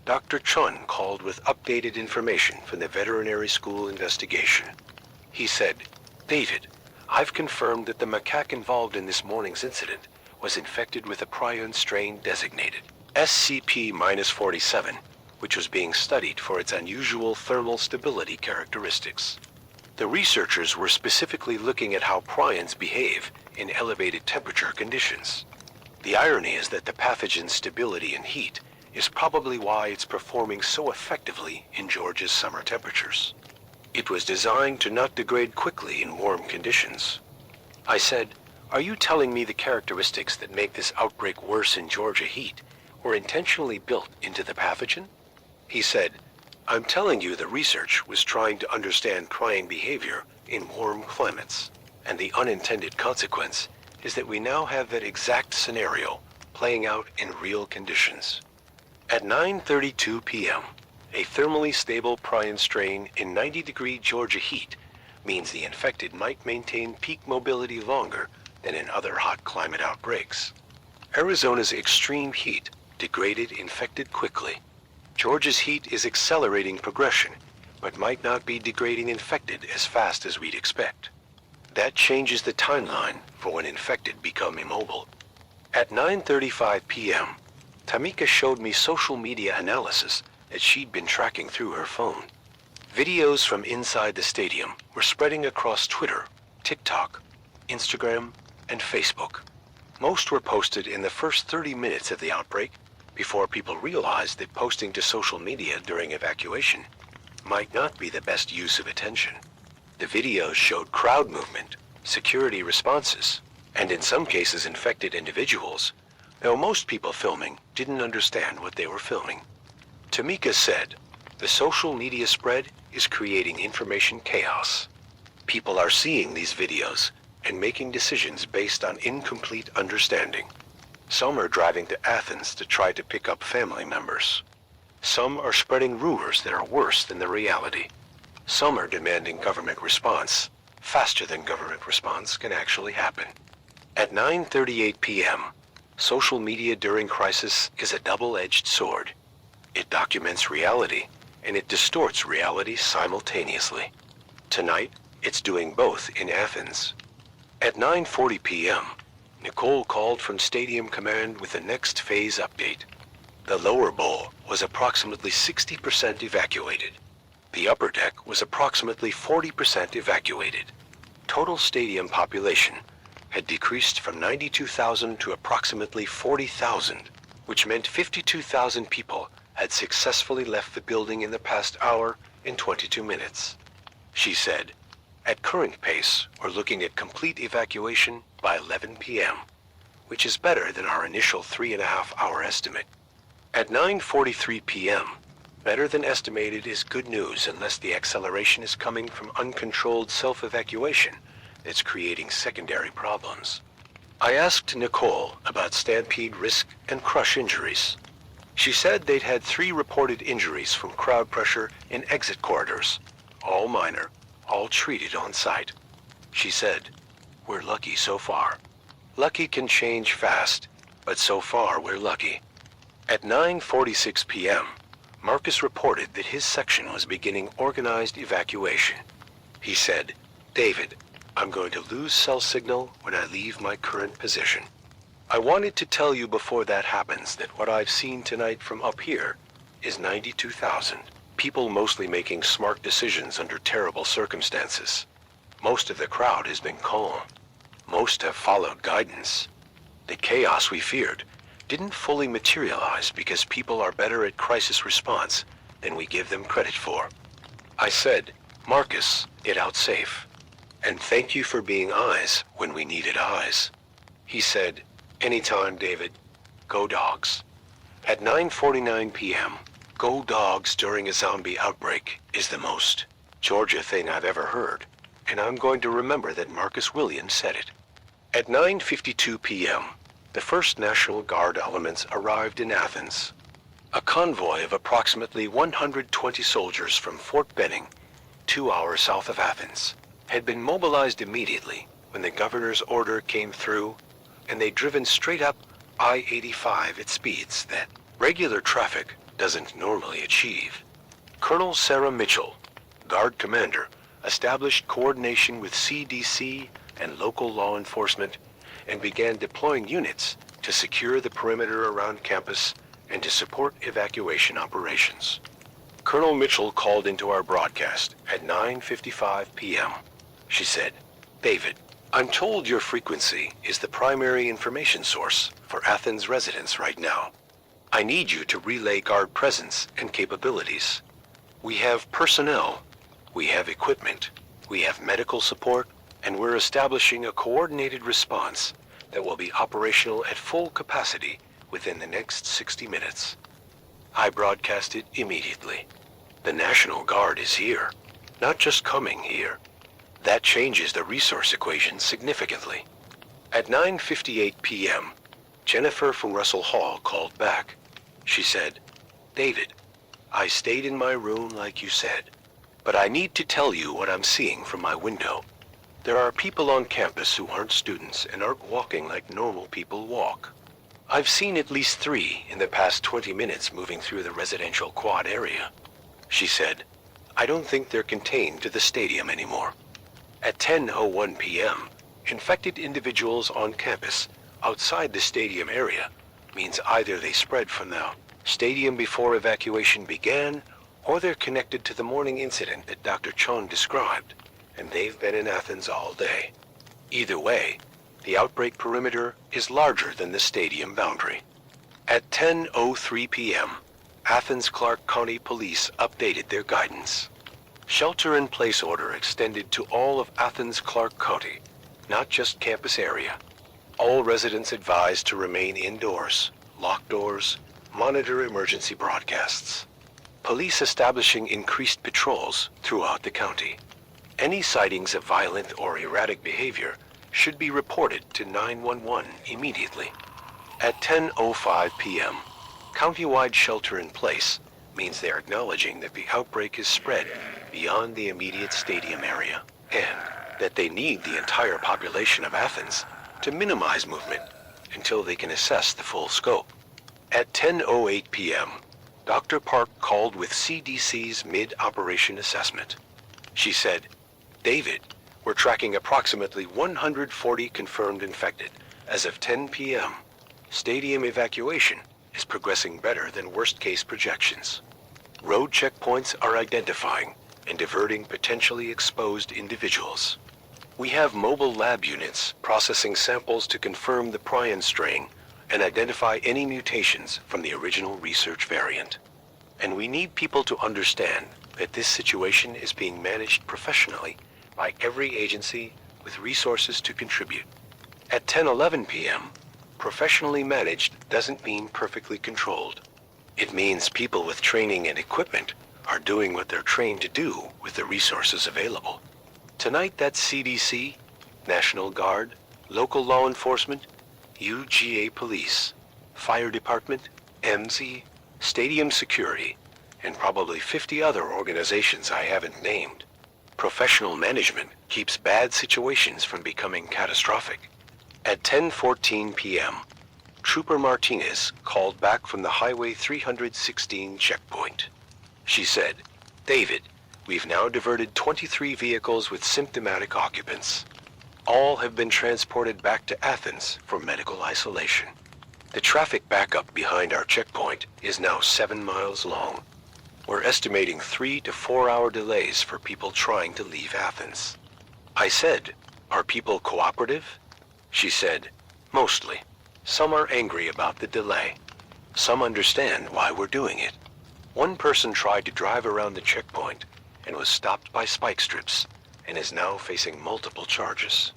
Dr. Chun called with updated information from the veterinary school investigation. He said, "David, I've confirmed that the macaque involved in this morning's incident was infected with a prion strain designated SCP-47, which was being studied for its unusual thermal stability characteristics. The researchers were specifically looking at how prions behave in elevated temperature conditions. The irony is that the pathogen's stability in heat is probably why it's performing so effectively in Georgia's summer temperatures." It was designed to not degrade quickly in warm conditions. I said, "Are you telling me the characteristics that make this outbreak worse in Georgia heat were intentionally built into the pathogen?" He said, "I'm telling you the research was trying to understand prying behavior in warm climates, and the unintended consequence is that we now have that exact scenario playing out in real conditions." At 9:32 p.m., a thermally stable prion strain in 90-degree Georgia heat means the infected might maintain peak mobility longer than in other hot climate outbreaks. Arizona's extreme heat degraded infected quickly. Georgia's heat is accelerating progression, but might not be degrading infected as fast as we'd expect. That changes the timeline for when infected become immobile. At 9:35 p.m., Tamika showed me social media analysis that she'd been tracking through her phone. Videos from inside the stadium were spreading across Twitter, TikTok, Instagram, and Facebook. Most were posted in the first 30 minutes of the outbreak, before people realized that posting to social media during evacuation might not be the best use of attention. The videos showed crowd movement, security responses, and in some cases infected individuals, though most people filming didn't understand what they were filming. Tamika said, "The social media spread is creating information chaos. People are seeing these videos and making decisions based on incomplete understanding. Some are driving to Athens to try to pick up family members. Some are spreading rumors that are worse than the reality. Some are demanding government response faster than government response can actually happen." At 9:38 p.m., social media during crisis is a double-edged sword. It documents reality, and it distorts reality simultaneously. Tonight, it's doing both in Athens. At 9:40 p.m., Nicole called from Stadium Command with the next phase update. The lower bowl was approximately 60% evacuated. The upper deck was approximately 40% evacuated. Total stadium population had decreased from 92,000 to approximately 40,000, which meant 52,000 people had successfully left the building in the past hour and 22 minutes. She said, "At current pace, we're looking at complete evacuation by 11 p.m., which is better than our initial 3.5-hour estimate." At 9:43 p.m., better than estimated is good news unless the acceleration is coming from uncontrolled self-evacuation that's creating secondary problems. I asked Nicole about stampede risk and crush injuries. She said they'd had 3 reported injuries from crowd pressure in exit corridors, all minor, all treated on site. She said, "We're lucky so far." Lucky can change fast, but so far we're lucky. At 9:46 p.m., Marcus reported that his section was beginning organized evacuation. He said, "David, I'm going to lose cell signal when I leave my current position. I wanted to tell you before that happens that what I've seen tonight from up here is 92,000. People mostly making smart decisions under terrible circumstances. Most of the crowd has been calm. Most have followed guidance. The chaos we feared didn't fully materialize because people are better at crisis response than we give them credit for." I said, "Marcus, get out safe. And thank you for being eyes when we needed eyes." He said, "Anytime, David. Go Dogs." At 9:49 p.m., "Go Dogs" during a zombie outbreak is the most Georgia thing I've ever heard, and I'm going to remember that Marcus Williams said it. At 9:52 p.m., the first National Guard elements arrived in Athens. A convoy of approximately 120 soldiers from Fort Benning, 2 hours south of Athens, had been mobilized immediately when the governor's order came through, and they'd driven straight up I-85 at speeds that regular traffic doesn't normally achieve. Colonel Sarah Mitchell, Guard Commander, established coordination with CDC and local law enforcement and began deploying units to secure the perimeter around campus and to support evacuation operations. Colonel Mitchell called into our broadcast at 9:55 p.m. She said, "David, I'm told your frequency is the primary information source for Athens residents right now. I need you to relay Guard presence and capabilities. We have personnel, We have equipment, we have medical support, and we're establishing a coordinated response that will be operational at full capacity within the next 60 minutes. I broadcast it immediately. The National Guard is here, not just coming here. That changes the resource equation significantly. At 9:58 p.m., Jennifer from Russell Hall called back. She said, "David, I stayed in my room like you said, but I need to tell you what I'm seeing from my window. There are people on campus who aren't students and aren't walking like normal people walk. I've seen at least 3 in the past 20 minutes moving through the residential quad area." She said, "I don't think they're contained to the stadium anymore." At 10:01 p.m., infected individuals on campus outside the stadium area means either they spread from the stadium before evacuation began, or they're connected to the morning incident that Dr. Chon described, and they've been in Athens all day. Either way, the outbreak perimeter is larger than the stadium boundary. At 10:03 p.m., Athens Clark County Police updated their guidance. Shelter-in-place order extended to all of Athens Clark County, not just campus area. All residents advised to remain indoors, lock doors, monitor emergency broadcasts. Police establishing increased patrols throughout the county. Any sightings of violent or erratic behavior should be reported to 911 immediately. At 10:05 p.m., countywide shelter-in-place means they're acknowledging that the outbreak is spread beyond the immediate stadium area, and that they need the entire population of Athens to minimize movement until they can assess the full scope. At 10:08 p.m., Dr. Park called with CDC's mid-operation assessment. She said, "David, we're tracking approximately 140 confirmed infected as of 10 p.m. Stadium evacuation is progressing better than worst-case projections. Road checkpoints are identifying and diverting potentially exposed individuals. We have mobile lab units processing samples to confirm the prion strain and identify any mutations from the original research variant. And we need people to understand that this situation is being managed professionally by every agency with resources to contribute." At 10:11 p.m., professionally managed doesn't mean perfectly controlled. It means people with training and equipment are doing what they're trained to do with the resources available. Tonight, that's CDC, National Guard, local law enforcement, UGA Police, Fire Department, MZ, Stadium Security, and probably 50 other organizations I haven't named. Professional management keeps bad situations from becoming catastrophic. At 10:14 p.m., Trooper Martinez called back from the Highway 316 checkpoint. She said, "David, we've now diverted 23 vehicles with symptomatic occupants. All have been transported back to Athens for medical isolation. The traffic backup behind our checkpoint is now 7 miles long. We're estimating 3 to 4 hour delays for people trying to leave Athens." I said, "Are people cooperative?" She said, "Mostly. Some are angry about the delay. Some understand why we're doing it. One person tried to drive around the checkpoint and was stopped by spike strips and is now facing multiple charges.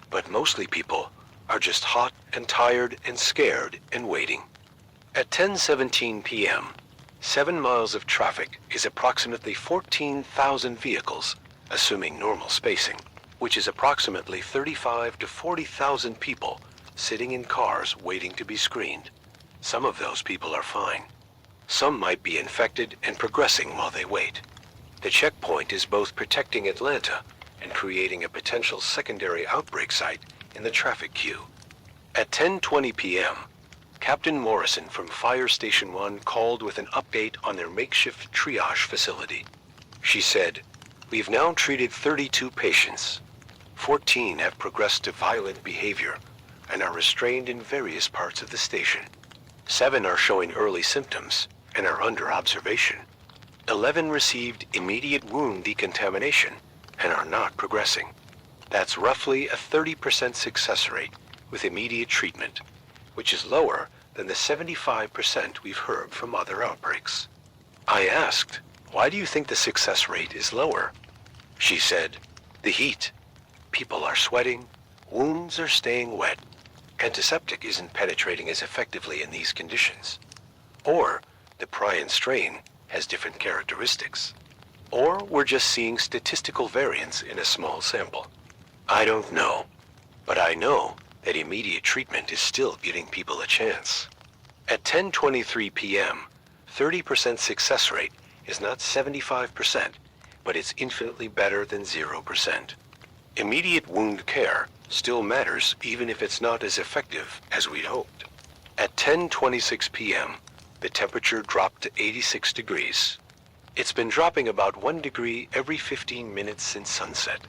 But mostly people are just hot and tired and scared and waiting." At 10:17 p.m., 7 miles of traffic is approximately 14,000 vehicles, assuming normal spacing, which is approximately 35 to 40,000 people sitting in cars waiting to be screened. Some of those people are fine. Some might be infected and progressing while they wait. The checkpoint is both protecting Atlanta and creating a potential secondary outbreak site in the traffic queue. At 10:20 p.m., Captain Morrison from Fire Station 1 called with an update on their makeshift triage facility. She said, "We've now treated 32 patients. 14 have progressed to violent behavior and are restrained in various parts of the station. 7 are showing early symptoms and are under observation. 11 received immediate wound decontamination and are not progressing. That's roughly a 30% success rate with immediate treatment, which is lower than the 75% we've heard from other outbreaks." I asked, "Why do you think the success rate is lower?" She said, the heat. People are sweating, wounds are staying wet. Antiseptic isn't penetrating as effectively in these conditions. Or the prion strain has different characteristics. Or we're just seeing statistical variance in a small sample. I don't know, but I know that immediate treatment is still giving people a chance. At 10:23 p.m., 30% success rate is not 75%, but it's infinitely better than 0%. Immediate wound care still matters even if it's not as effective as we'd hoped. At 10:26 p.m., the temperature dropped to 86 degrees. It's been dropping about 1 degree every 15 minutes since sunset,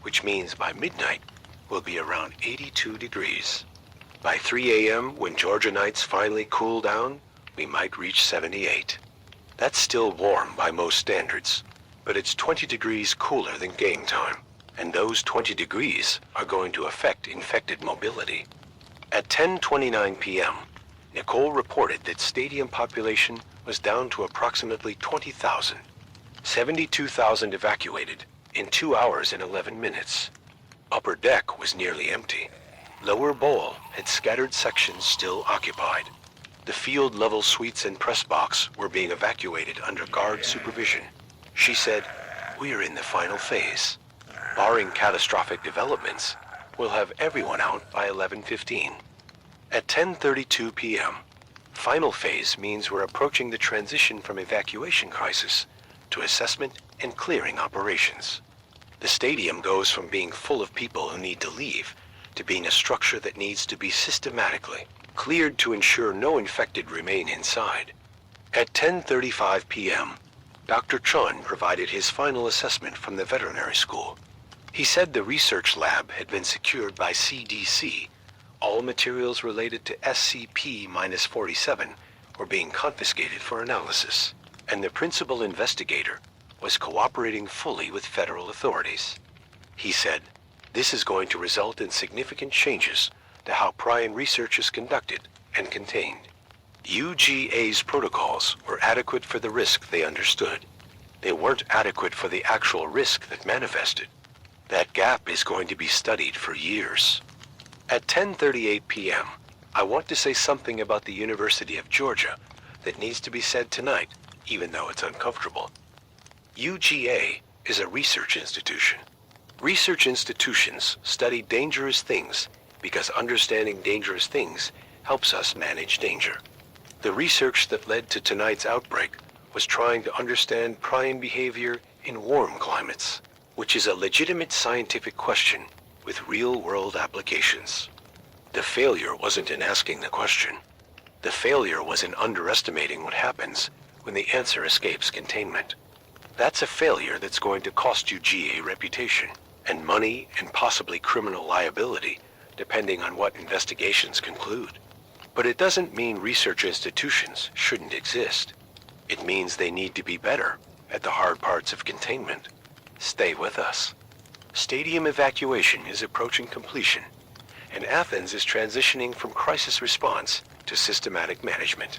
which means by midnight we'll be around 82 degrees. By 3 a.m., when Georgia nights finally cool down, we might reach 78. That's still warm by most standards, but it's 20 degrees cooler than game time, and those 20 degrees are going to affect infected mobility. At 10:29 p.m., Nicole reported that stadium population was down to approximately 20,000. 72,000 evacuated in 2 hours and 11 minutes. Upper deck was nearly empty. Lower bowl had scattered sections still occupied. The field-level suites and press box were being evacuated under guard supervision. She said, "We are in the final phase. Barring catastrophic developments, we'll have everyone out by 11:15. At 10:32 p.m., final phase means we're approaching the transition from evacuation crisis to assessment and clearing operations. The stadium goes from being full of people who need to leave to being a structure that needs to be systematically cleared to ensure no infected remain inside." At 10:35 p.m., Dr. Chun provided his final assessment from the veterinary school. He said the research lab had been secured by CDC. All materials related to SCP-47 were being confiscated for analysis, and the principal investigator was cooperating fully with federal authorities. He said, "This is going to result in significant changes to how prion research is conducted and contained." UGA's protocols were adequate for the risk they understood. They weren't adequate for the actual risk that manifested. That gap is going to be studied for years. At 10:38 p.m., I want to say something about the University of Georgia that needs to be said tonight, even though it's uncomfortable. UGA is a research institution. Research institutions study dangerous things because understanding dangerous things helps us manage danger. The research that led to tonight's outbreak was trying to understand prion behavior in warm climates, which is a legitimate scientific question with real-world applications. The failure wasn't in asking the question. The failure was in underestimating what happens when the answer escapes containment. That's a failure that's going to cost you GA reputation and money and possibly criminal liability, depending on what investigations conclude. But it doesn't mean research institutions shouldn't exist. It means they need to be better at the hard parts of containment. Stay with us. Stadium evacuation is approaching completion, and Athens is transitioning from crisis response to systematic management.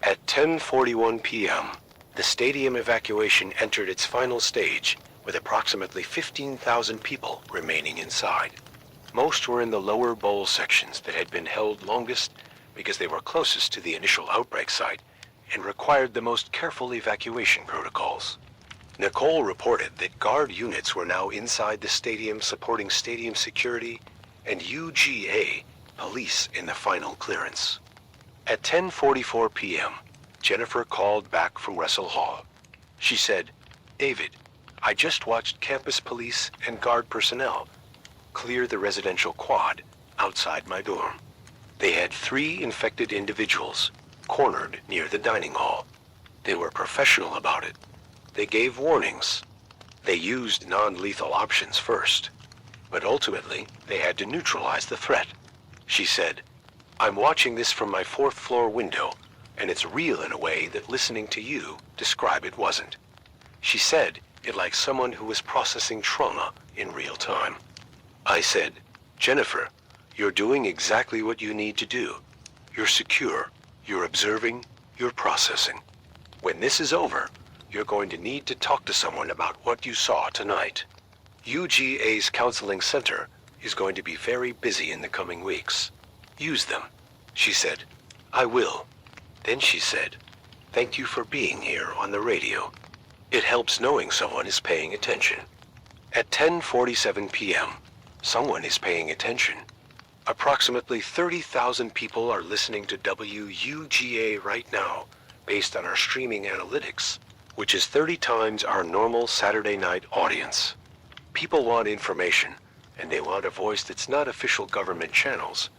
At 10:41 p.m., the stadium evacuation entered its final stage with approximately 15,000 people remaining inside. Most were in the lower bowl sections that had been held longest because they were closest to the initial outbreak site and required the most careful evacuation protocols. Nicole reported that guard units were now inside the stadium supporting stadium security and UGA police in the final clearance. At 10:44 p.m., Jennifer called back from Russell Hall. She said, "David, I just watched campus police and guard personnel clear the residential quad outside my dorm. They had 3 infected individuals cornered near the dining hall. They were professional about it. They gave warnings. They used non-lethal options first, but ultimately they had to neutralize the threat." She said, "I'm watching this from my 4th floor window, and it's real in a way that listening to you describe it wasn't." She said it like someone who was processing trauma in real time. I said, "Jennifer, you're doing exactly what you need to do. You're secure, you're observing, you're processing. When this is over, you're going to need to talk to someone about what you saw tonight. UGA's counseling center is going to be very busy in the coming weeks. Use them." She said, "I will." Then she said, "Thank you for being here on the radio. It helps knowing someone is paying attention." At 10:47 p.m., someone is paying attention. Approximately 30,000 people are listening to WUGA right now, based on our streaming analytics, which is 30 times our normal Saturday night audience. People want information, and they want a voice that's not official government channels,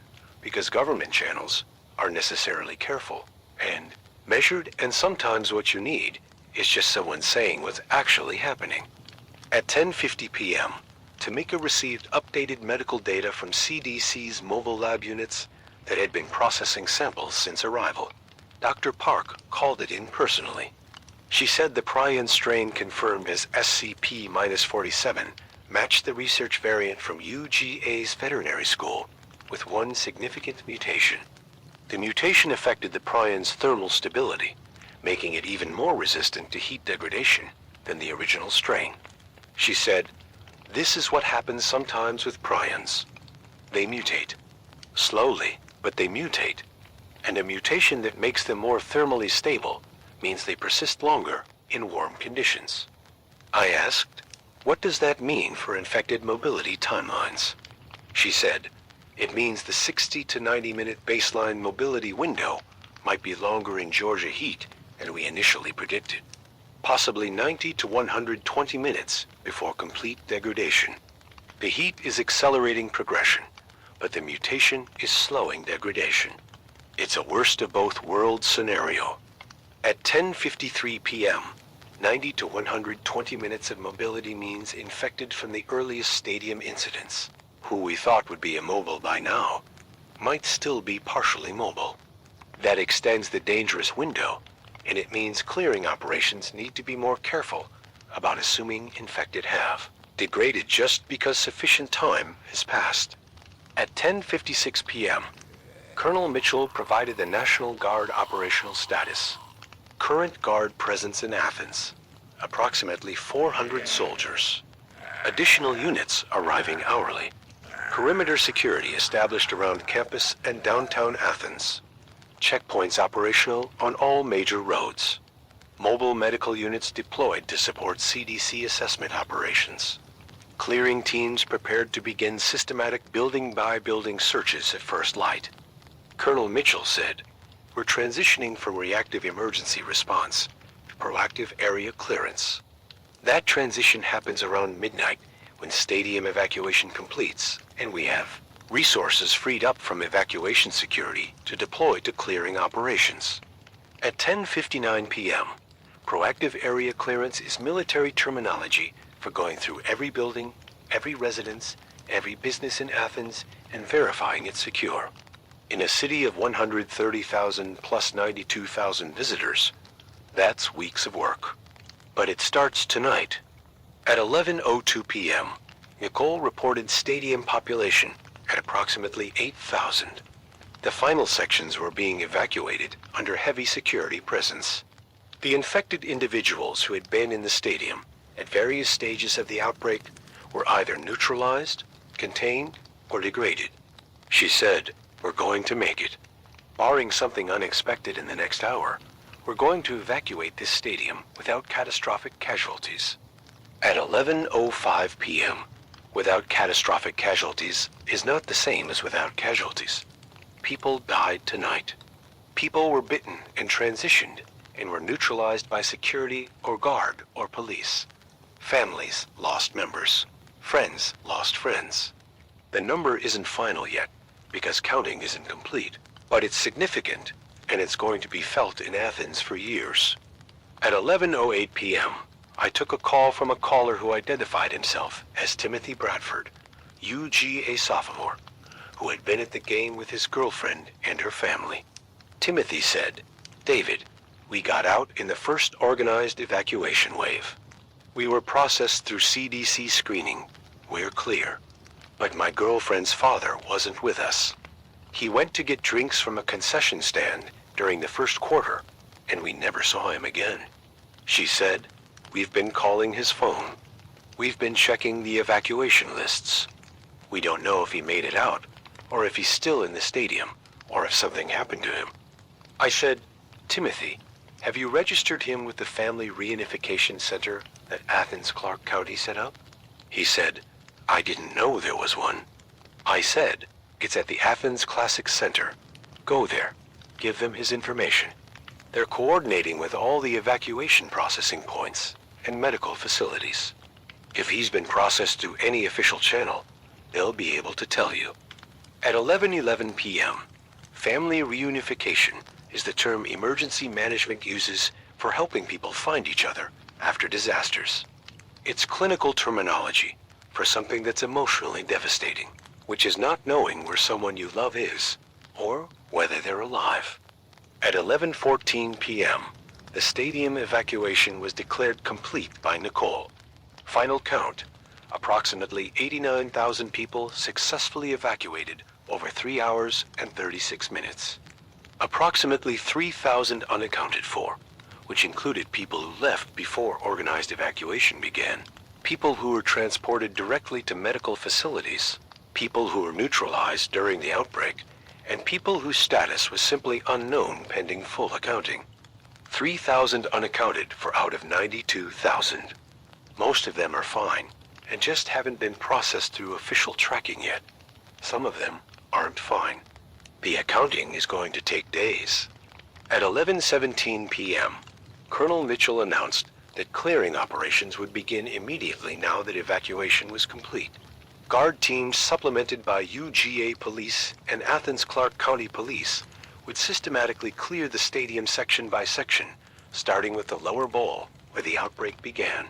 because government channels are necessarily careful and measured, and sometimes what you need is just someone saying what's actually happening. At 10:50 p.m., Tamika received updated medical data from CDC's mobile lab units that had been processing samples since arrival. Dr. Park called it in personally. She said the prion strain confirmed as SCP-47 matched the research variant from UGA's veterinary school with one significant mutation. The mutation affected the prion's thermal stability, making it even more resistant to heat degradation than the original strain. She said, "This is what happens sometimes with prions. They mutate. Slowly, but they mutate. And a mutation that makes them more thermally stable means they persist longer in warm conditions." I asked, "What does that mean for infected mobility timelines?" She said, "It means the 60 to 90-minute baseline mobility window might be longer in Georgia heat than we initially predicted. Possibly 90 to 120 minutes before complete degradation. The heat is accelerating progression, but the mutation is slowing degradation. It's a worst of both worlds scenario." At 10:53 p.m., 90 to 120 minutes of mobility means infected from the earliest stadium incidents, who we thought would be immobile by now, might still be partially mobile. That extends the dangerous window, and it means clearing operations need to be more careful about assuming infected have degraded just because sufficient time has passed. At 10:56 p.m., Colonel Mitchell provided the National Guard operational status. Current Guard presence in Athens, approximately 400 soldiers. Additional units arriving hourly. Perimeter security established around campus and downtown Athens. Checkpoints operational on all major roads. Mobile medical units deployed to support CDC assessment operations. Clearing teams prepared to begin systematic building-by-building searches at first light. Colonel Mitchell said, "We're transitioning from reactive emergency response to proactive area clearance. That transition happens around midnight when stadium evacuation completes, and we have resources freed up from evacuation security to deploy to clearing operations." At 10:59 p.m., proactive area clearance is military terminology for going through every building, every residence, every business in Athens, and verifying it's secure. In a city of 130,000 plus 92,000 visitors, that's weeks of work. But it starts tonight. At 11:02 p.m., Nicole reported stadium population at approximately 8,000. The final sections were being evacuated under heavy security presence. The infected individuals who had been in the stadium at various stages of the outbreak were either neutralized, contained, or degraded. She said, "We're going to make it. Barring something unexpected in the next hour, we're going to evacuate this stadium without catastrophic casualties." At 11:05 p.m., without catastrophic casualties is not the same as without casualties. People died tonight. People were bitten and transitioned and were neutralized by security or guard or police. Families lost members. Friends lost friends. The number isn't final yet because counting isn't complete, but it's significant and it's going to be felt in Athens for years. At 11:08 p.m., I took a call from a caller who identified himself as Timothy Bradford, UGA sophomore, who had been at the game with his girlfriend and her family. Timothy said, "David, we got out in the first organized evacuation wave. We were processed through CDC screening. We're clear. But my girlfriend's father wasn't with us. He went to get drinks from a concession stand during the first quarter, and we never saw him again. She said, "We've been calling his phone. We've been checking the evacuation lists. We don't know if he made it out, or if he's still in the stadium, or if something happened to him." I said, "Timothy, have you registered him with the Family Reunification Center that Athens Clarke County set up?" He said, "I didn't know there was one." I said, "It's at the Athens Classic Center. Go there. Give them his information. They're coordinating with all the evacuation processing points and medical facilities. If he's been processed through any official channel, they'll be able to tell you." At 11:11 p.m., family reunification is the term emergency management uses for helping people find each other after disasters. It's clinical terminology for something that's emotionally devastating, which is not knowing where someone you love is, or whether they're alive. At 11:14 p.m., the stadium evacuation was declared complete by Nicole. Final count, approximately 89,000 people successfully evacuated over 3 hours and 36 minutes. Approximately 3,000 unaccounted for, which included people who left before organized evacuation began, people who were transported directly to medical facilities, people who were neutralized during the outbreak, and people whose status was simply unknown pending full accounting. 3,000 unaccounted for out of 92,000. Most of them are fine and just haven't been processed through official tracking yet. Some of them aren't fine. The accounting is going to take days. At 11:17 p.m., Colonel Mitchell announced that clearing operations would begin immediately now that evacuation was complete. Guard teams supplemented by UGA Police and Athens Clarke County Police would systematically clear the stadium section by section, starting with the lower bowl where the outbreak began.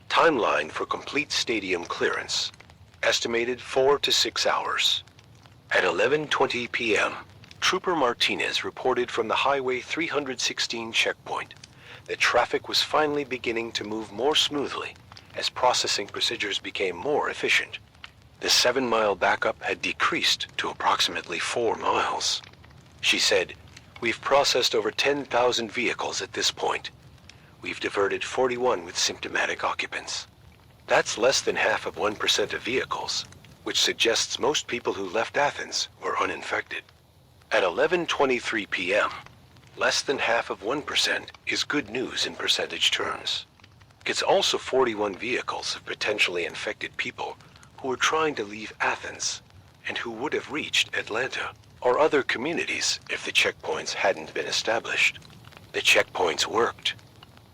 Timeline for complete stadium clearance, estimated 4 to 6 hours. At 11:20 p.m., Trooper Martinez reported from the Highway 316 checkpoint that traffic was finally beginning to move more smoothly as processing procedures became more efficient. The 7-mile backup had decreased to approximately 4 miles. She said, "We've processed over 10,000 vehicles at this point. We've diverted 41 with symptomatic occupants. That's less than half of 1% of vehicles, which suggests most people who left Athens were uninfected." At 11:23 p.m., less than half of 1% is good news in percentage terms. It's also 41 vehicles of potentially infected people who were trying to leave Athens and who would have reached Atlanta or other communities if the checkpoints hadn't been established. The checkpoints worked.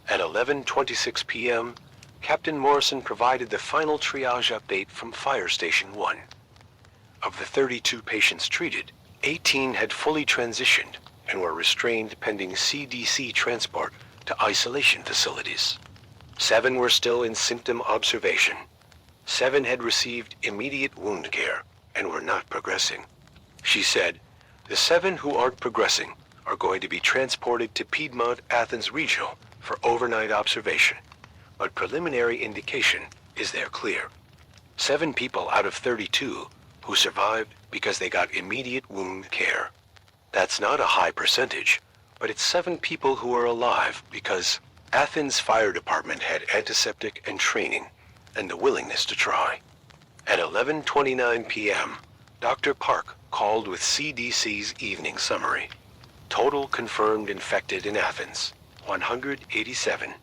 At 11:26 p.m., Captain Morrison provided the final triage update from Fire Station 1. Of the 32 patients treated, 18 had fully transitioned and were restrained pending CDC transport to isolation facilities. 7 were still in symptom observation. 7 had received immediate wound care and were not progressing. She said, "The 7 who aren't progressing are going to be transported to Piedmont Athens Regional for overnight observation, but preliminary indication is they're clear." 7 people out of 32 who survived because they got immediate wound care. That's not a high percentage, but it's 7 people who are alive because Athens Fire Department had antiseptic and training and the willingness to try. At 11:29 p.m., Dr. Park called with CDC's evening summary. Total confirmed infected in Athens, 187.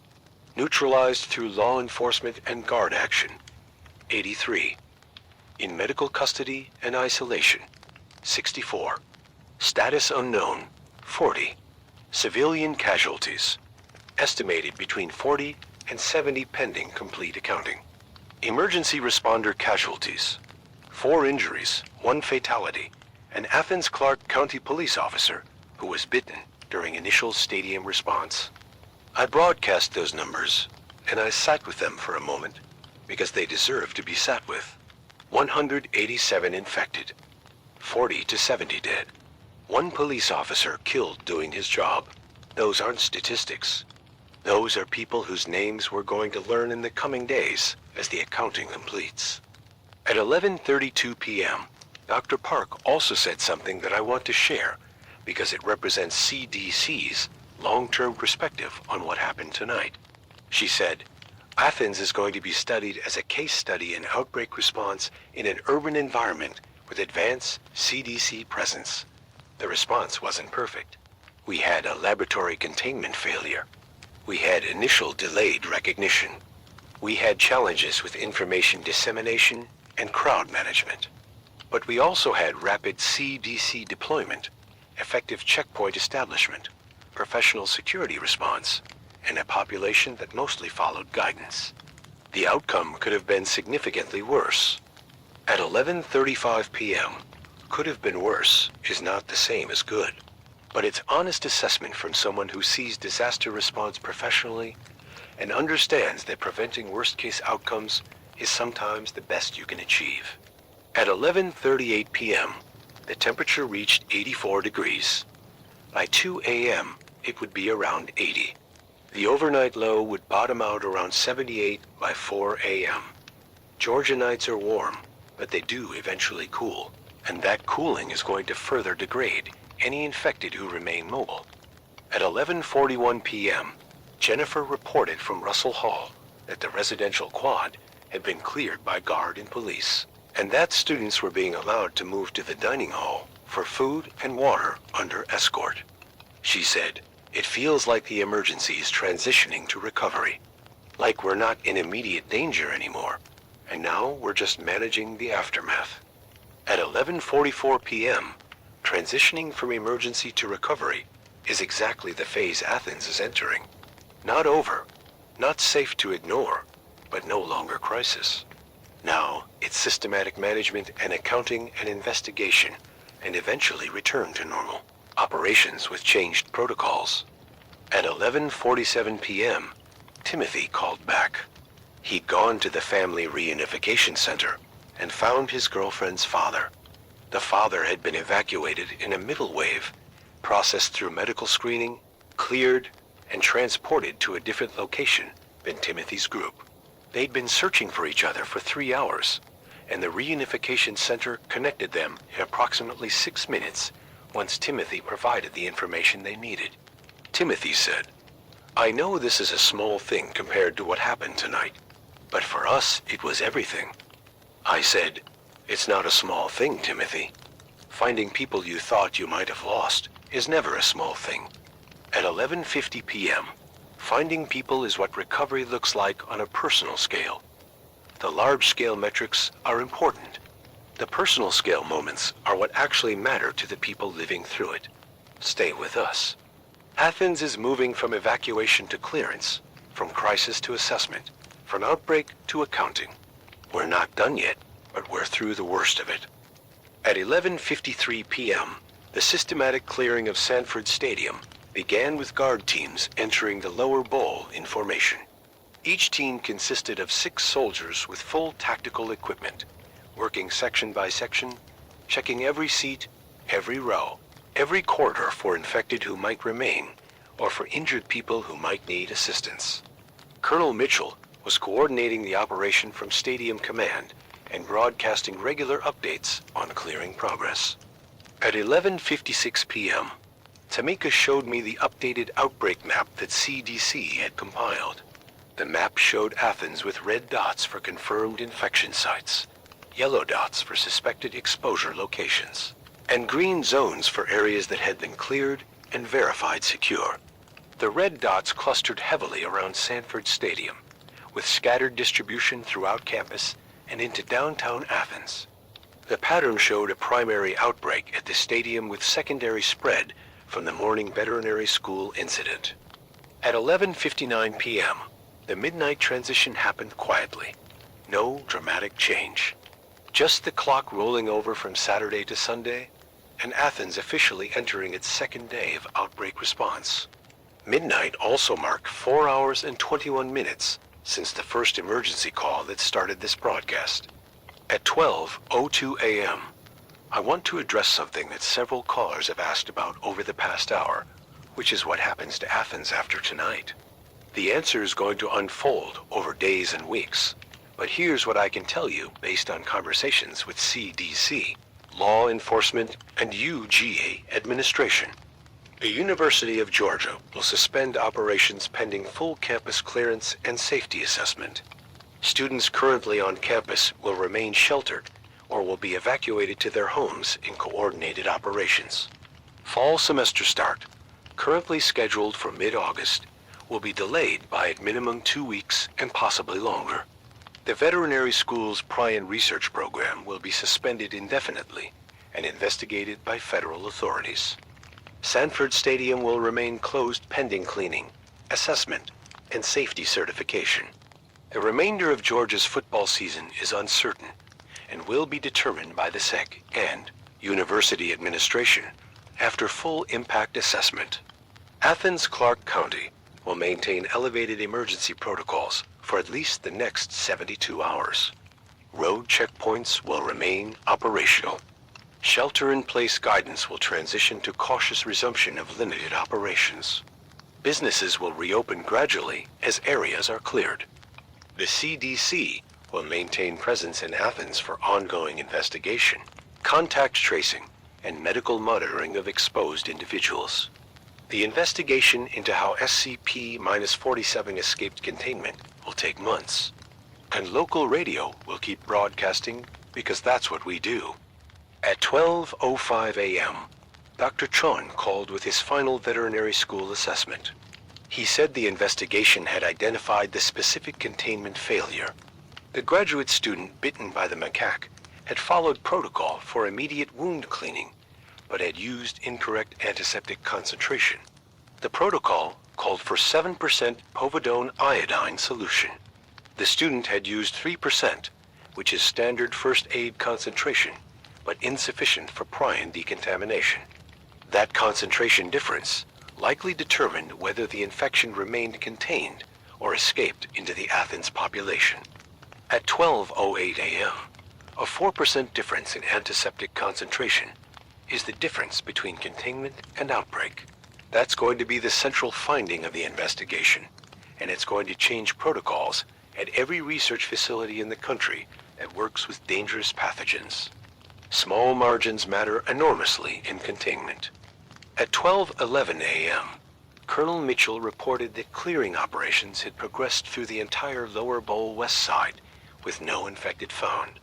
Neutralized through law enforcement and guard action, 83. In medical custody and isolation, 64. Status unknown, 40. Civilian casualties, estimated between 40 and 70 pending complete accounting. Emergency responder casualties, 4 injuries, 1 fatality, an Athens Clarke County police officer who was bitten during initial stadium response. I broadcast those numbers, and I sat with them for a moment, because they deserve to be sat with. 187 infected, 40 to 70 dead. 1 police officer killed doing his job. Those aren't statistics. Those are people whose names we're going to learn in the coming days as the accounting completes. At 11:32 p.m., Dr. Park also said something that I want to share because it represents CDC's long-term perspective on what happened tonight. She said, Athens is going to be studied as a case study in outbreak response in an urban environment with advanced CDC presence. The response wasn't perfect. We had a laboratory containment failure. We had initial delayed recognition. We had challenges with information dissemination and crowd management. But we also had rapid CDC deployment, effective checkpoint establishment, professional security response, and a population that mostly followed guidance. The outcome could have been significantly worse. At 11:35 p.m., could have been worse is not the same as good, but it's honest assessment from someone who sees disaster response professionally and understands that preventing worst-case outcomes is sometimes the best you can achieve. At 11:38 p.m., the temperature reached 84 degrees. By 2 a.m., it would be around 80. The overnight low would bottom out around 78 by 4 a.m. Georgia nights are warm, but they do eventually cool, and that cooling is going to further degrade any infected who remain mobile. At 11:41 p.m., Jennifer reported from Russell Hall that the residential quad had been cleared by guard and police, and that students were being allowed to move to the dining hall for food and water under escort. She said, "It feels like the emergency is transitioning to recovery, like we're not in immediate danger anymore, and now we're just managing the aftermath." At 11:44 p.m., transitioning from emergency to recovery is exactly the phase Athens is entering. Not over, not safe to ignore, but no longer crisis. Now, it's systematic management and accounting and investigation, and eventually return to normal operations with changed protocols. At 11:47 p.m., Timothy called back. He'd gone to the family reunification center and found his girlfriend's father. The father had been evacuated in a middle wave, processed through medical screening, cleared, and transported to a different location than Timothy's group. They'd been searching for each other for 3 hours, and the reunification center connected them in approximately 6 minutes once Timothy provided the information they needed. Timothy said, "I know this is a small thing compared to what happened tonight, but for us it was everything." I said, "It's not a small thing, Timothy. Finding people you thought you might have lost is never a small thing." At 11:50 p.m., finding people is what recovery looks like on a personal scale. The large-scale metrics are important. The personal scale moments are what actually matter to the people living through it. Stay with us. Athens is moving from evacuation to clearance, from crisis to assessment, from outbreak to accounting. We're not done yet, but we're through the worst of it. At 11:53 p.m., the systematic clearing of Sanford Stadium began with guard teams entering the lower bowl in formation. Each team consisted of 6 soldiers with full tactical equipment, working section by section, checking every seat, every row, every corridor for infected who might remain, or for injured people who might need assistance. Colonel Mitchell was coordinating the operation from Stadium Command and broadcasting regular updates on clearing progress. At 11:56 p.m., Tamika showed me the updated outbreak map that CDC had compiled. The map showed Athens with red dots for confirmed infection sites, yellow dots for suspected exposure locations, and green zones for areas that had been cleared and verified secure. The red dots clustered heavily around Sanford Stadium, with scattered distribution throughout campus and into downtown Athens. The pattern showed a primary outbreak at the stadium with secondary spread from the morning veterinary school incident. At 11:59 p.m., the midnight transition happened quietly. No dramatic change. Just the clock rolling over from Saturday to Sunday, and Athens officially entering its second day of outbreak response. Midnight also marked 4 hours and 21 minutes since the first emergency call that started this broadcast. At 12:02 a.m., I want to address something that several callers have asked about over the past hour, which is what happens to Athens after tonight. The answer is going to unfold over days and weeks, but here's what I can tell you based on conversations with CDC, law enforcement, and UGA administration. The University of Georgia will suspend operations pending full campus clearance and safety assessment. Students currently on campus will remain sheltered or will be evacuated to their homes in coordinated operations. Fall semester start, currently scheduled for mid-August, will be delayed by at minimum 2 weeks and possibly longer. The veterinary school's prion research program will be suspended indefinitely and investigated by federal authorities. Sanford Stadium will remain closed pending cleaning, assessment, and safety certification. The remainder of Georgia's football season is uncertain and will be determined by the SEC and university administration after full impact assessment. Athens-Clarke County will maintain elevated emergency protocols for at least the next 72 hours. Road checkpoints will remain operational. Shelter-in-place guidance will transition to cautious resumption of limited operations. Businesses will reopen gradually as areas are cleared. The CDC will maintain presence in Athens for ongoing investigation, contact tracing, and medical monitoring of exposed individuals. The investigation into how SCP-47 escaped containment will take months, and local radio will keep broadcasting because that's what we do. At 12:05 a.m., Dr. Chon called with his final veterinary school assessment. He said the investigation had identified the specific containment failure. The graduate student bitten by the macaque had followed protocol for immediate wound cleaning, but had used incorrect antiseptic concentration. The protocol called for 7% povidone iodine solution. The student had used 3%, which is standard first aid concentration, but insufficient for prion decontamination. That concentration difference likely determined whether the infection remained contained or escaped into the Athens population. At 12:08 a.m., a 4% difference in antiseptic concentration is the difference between containment and outbreak. That's going to be the central finding of the investigation, and it's going to change protocols at every research facility in the country that works with dangerous pathogens. Small margins matter enormously in containment. At 12:11 a.m., Colonel Mitchell reported that clearing operations had progressed through the entire lower bowl west side with no infected found.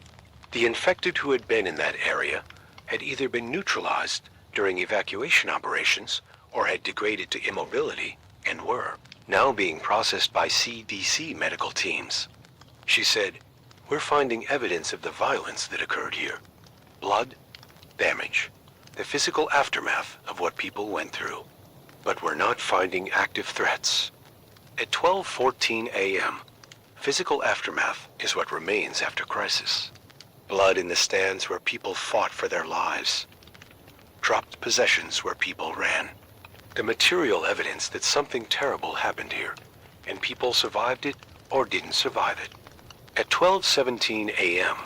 The infected who had been in that area had either been neutralized during evacuation operations or had degraded to immobility and were now being processed by CDC medical teams. She said, "We're finding evidence of the violence that occurred here. Blood, damage, the physical aftermath of what people went through. But we're not finding active threats." At 12:14 a.m., physical aftermath is what remains after crisis. Blood in the stands where people fought for their lives. Dropped possessions where people ran. The material evidence that something terrible happened here, and people survived it or didn't survive it. At 12:17 a.m.,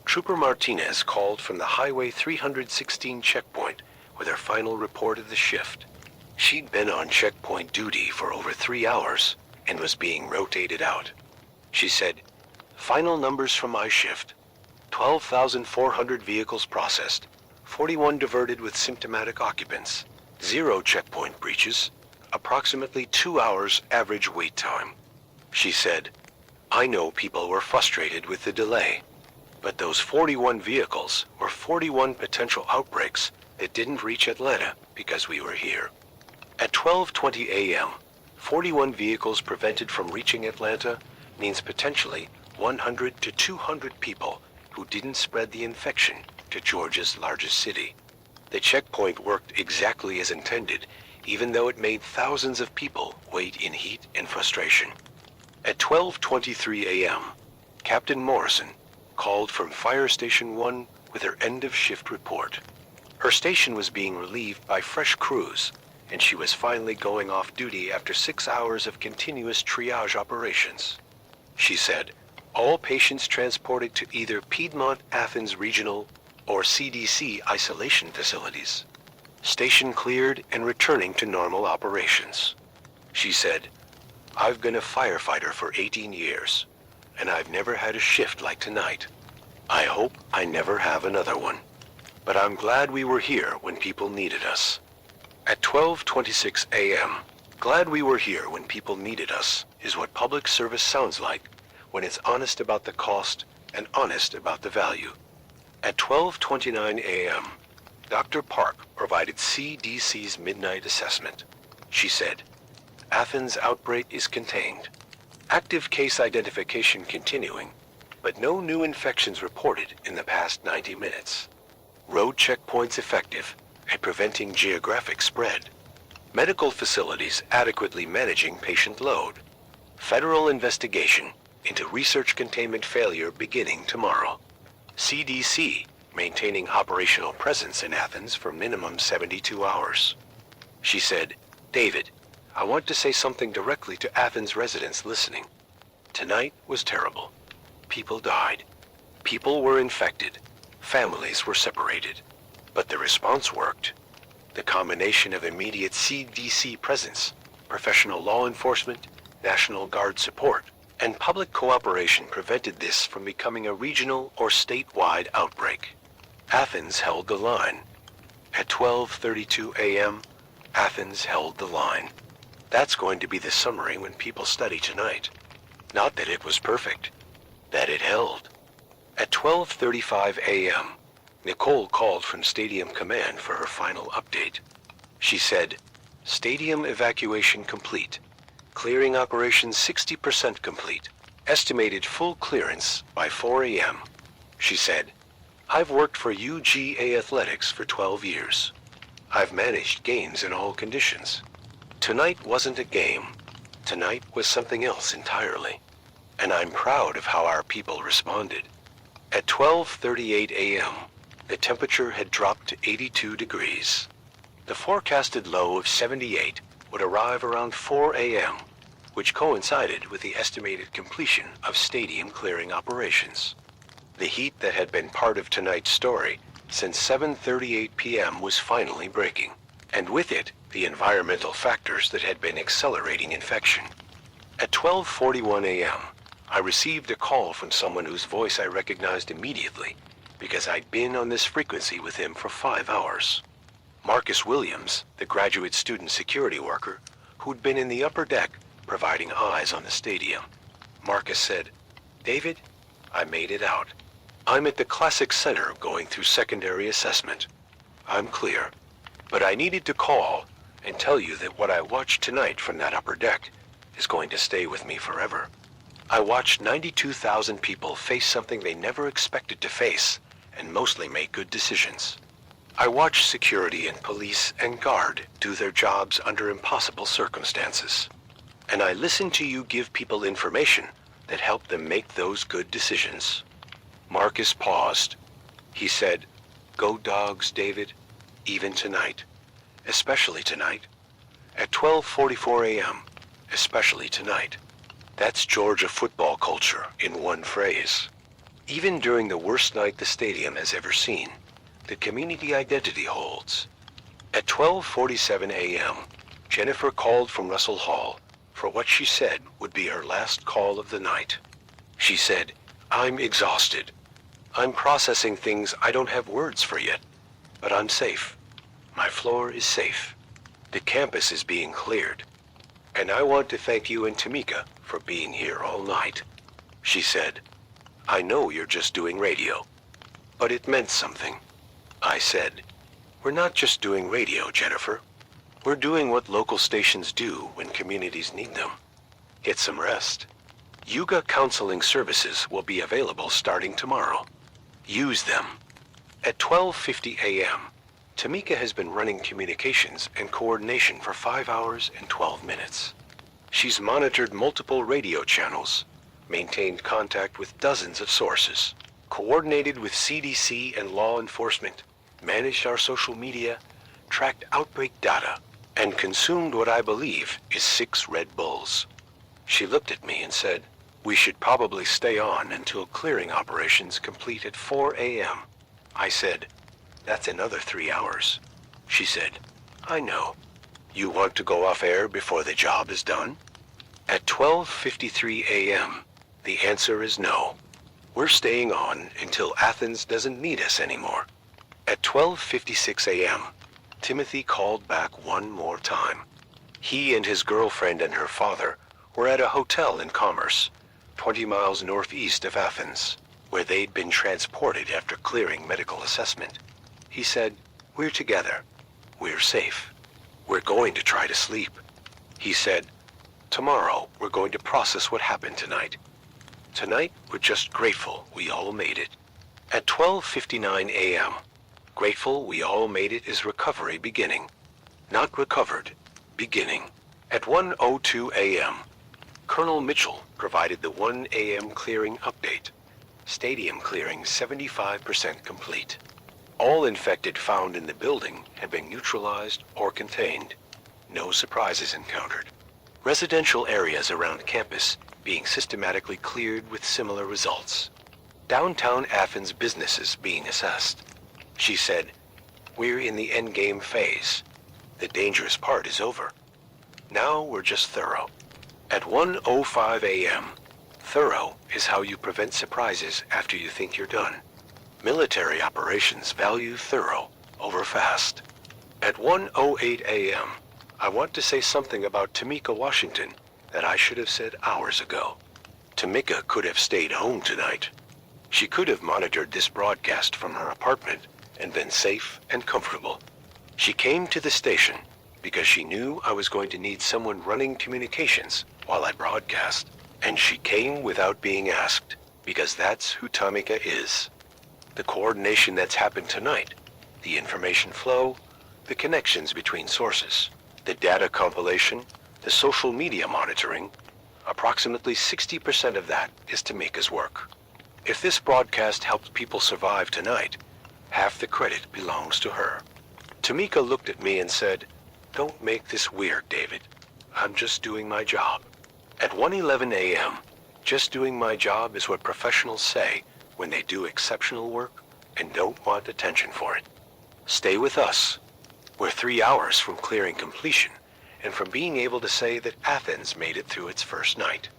Trooper Martinez called from the Highway 316 checkpoint with her final report of the shift. She'd been on checkpoint duty for over 3 hours and was being rotated out. She said, "Final numbers from my shift. 12,400 vehicles processed, 41 diverted with symptomatic occupants, 0 checkpoint breaches, approximately 2 hours average wait time." She said, "I know people were frustrated with the delay, but those 41 vehicles were 41 potential outbreaks that didn't reach Atlanta because we were here." At 12:20 a.m., 41 vehicles prevented from reaching Atlanta means potentially 100 to 200 people who didn't spread the infection to Georgia's largest city. The checkpoint worked exactly as intended, even though it made thousands of people wait in heat and frustration. At 12:23 a.m., Captain Morrison called from Fire Station 1 with her end-of-shift report. Her station was being relieved by fresh crews, and she was finally going off duty after 6 hours of continuous triage operations. She said, "All patients transported to either Piedmont Athens Regional or CDC isolation facilities. Station cleared and returning to normal operations." She said, "I've been a firefighter for 18 years, and I've never had a shift like tonight. I hope I never have another one. But I'm glad we were here when people needed us." At 12:26 a.m., glad we were here when people needed us is what public service sounds like when it's honest about the cost and honest about the value. At 12:29 a.m., Dr. Park provided CDC's midnight assessment. She said, Athens outbreak is contained. Active case identification continuing, but no new infections reported in the past 90 minutes. Road checkpoints effective at preventing geographic spread. Medical facilities adequately managing patient load. Federal investigation into research containment failure beginning tomorrow. CDC maintaining operational presence in Athens for minimum 72 hours. She said, David, I want to say something directly to Athens residents listening. Tonight was terrible. People died. People were infected. Families were separated. But the response worked. The combination of immediate CDC presence, professional law enforcement, National Guard support, and public cooperation prevented this from becoming a regional or statewide outbreak. Athens held the line. At 12:32 a.m., Athens held the line. That's going to be the summary when people study tonight. Not that it was perfect, that it held. At 12:35 a.m., Nicole called from Stadium Command for her final update. She said, Stadium evacuation complete. Clearing operations 60% complete. Estimated full clearance by 4 a.m. She said, I've worked for UGA Athletics for 12 years. I've managed games in all conditions. Tonight wasn't a game. Tonight was something else entirely. And I'm proud of how our people responded. At 12:38 a.m., the temperature had dropped to 82 degrees. The forecasted low of 78 would arrive around 4 a.m., which coincided with the estimated completion of stadium clearing operations. The heat that had been part of tonight's story since 7:38 p.m. was finally breaking, and with it, the environmental factors that had been accelerating infection. At 12:41 a.m., I received a call from someone whose voice I recognized immediately because I'd been on this frequency with him for 5 hours. Marcus Williams, the graduate student security worker, who'd been in the upper deck providing eyes on the stadium. Marcus said, David, I made it out. I'm at the Classic Center going through secondary assessment. I'm clear, but I needed to call and tell you that what I watched tonight from that upper deck is going to stay with me forever. I watched 92,000 people face something they never expected to face and mostly make good decisions. I watched security and police and guard do their jobs under impossible circumstances. And I listened to you give people information that helped them make those good decisions. Marcus paused. He said, Go Dogs, David, even tonight. Especially tonight. At 12:44 a.m., especially tonight. That's Georgia football culture in one phrase. Even during the worst night the stadium has ever seen, the community identity holds. At 12:47 a.m., Jennifer called from Russell Hall for what she said would be her last call of the night. She said, I'm exhausted. I'm processing things I don't have words for yet, but I'm safe. My floor is safe. The campus is being cleared. And I want to thank you and Tamika for being here all night. She said, I know you're just doing radio, but it meant something. I said, we're not just doing radio, Jennifer. We're doing what local stations do when communities need them. Get some rest. Yuga counseling services will be available starting tomorrow. Use them. At 12:50 a.m., Tamika has been running communications and coordination for 5 hours and 12 minutes. She's monitored multiple radio channels, maintained contact with dozens of sources, coordinated with CDC and law enforcement, managed our social media, tracked outbreak data, and consumed what I believe is 6 Red Bulls. She looked at me and said, we should probably stay on until clearing operations complete at 4 a.m. I said, that's another 3 hours. She said, I know. You want to go off air before the job is done? At 12:53 a.m., the answer is no. We're staying on until Athens doesn't need us anymore. At 12:56 a.m., Timothy called back one more time. He and his girlfriend and her father were at a hotel in Commerce, 20 miles northeast of Athens, where they'd been transported after clearing medical assessment. He said, "We're together. We're safe. We're going to try to sleep." He said, "Tomorrow we're going to process what happened tonight. Tonight we're just grateful we all made it." At 12:59 a.m., grateful we all made it is recovery beginning. Not recovered, beginning. At 1:02 a.m., Colonel Mitchell provided the 1 a.m. clearing update. Stadium clearing 75% complete. All infected found in the building had been neutralized or contained. No surprises encountered. Residential areas around campus being systematically cleared with similar results. Downtown Athens businesses being assessed. She said, "We're in the endgame phase. The dangerous part is over. Now we're just thorough." At 1:05 a.m., thorough is how you prevent surprises after you think you're done. Military operations value thorough over fast. At 1:08 a.m., I want to say something about Tamika Washington that I should have said hours ago. Tamika could have stayed home tonight. She could have monitored this broadcast from her apartment and been safe and comfortable. She came to the station because she knew I was going to need someone running communications while I broadcast, and she came without being asked because that's who Tamika is. The coordination that's happened tonight, the information flow, the connections between sources, the data compilation, the social media monitoring, approximately 60% of that is Tamika's work. If this broadcast helped people survive tonight, half the credit belongs to her. Tamika looked at me and said, "Don't make this weird, David. I'm just doing my job." At 1:11 a.m., just doing my job is what professionals say when they do exceptional work and don't want attention for it. Stay with us. We're 3 hours from clearing completion and from being able to say that Athens made it through its first night.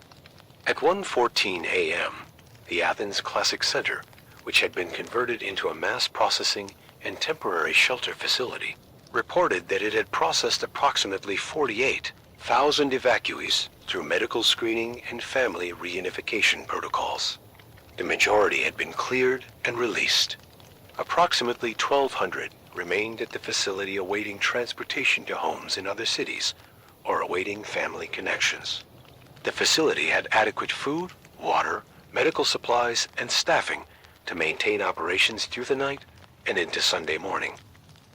At 1:14 a.m., the Athens Classic Center, which had been converted into a mass processing and temporary shelter facility, reported that it had processed approximately 48,000 evacuees through medical screening and family reunification protocols. The majority had been cleared and released. Approximately 1,200 remained at the facility awaiting transportation to homes in other cities or awaiting family connections. The facility had adequate food, water, medical supplies, and staffing to maintain operations through the night and into Sunday morning.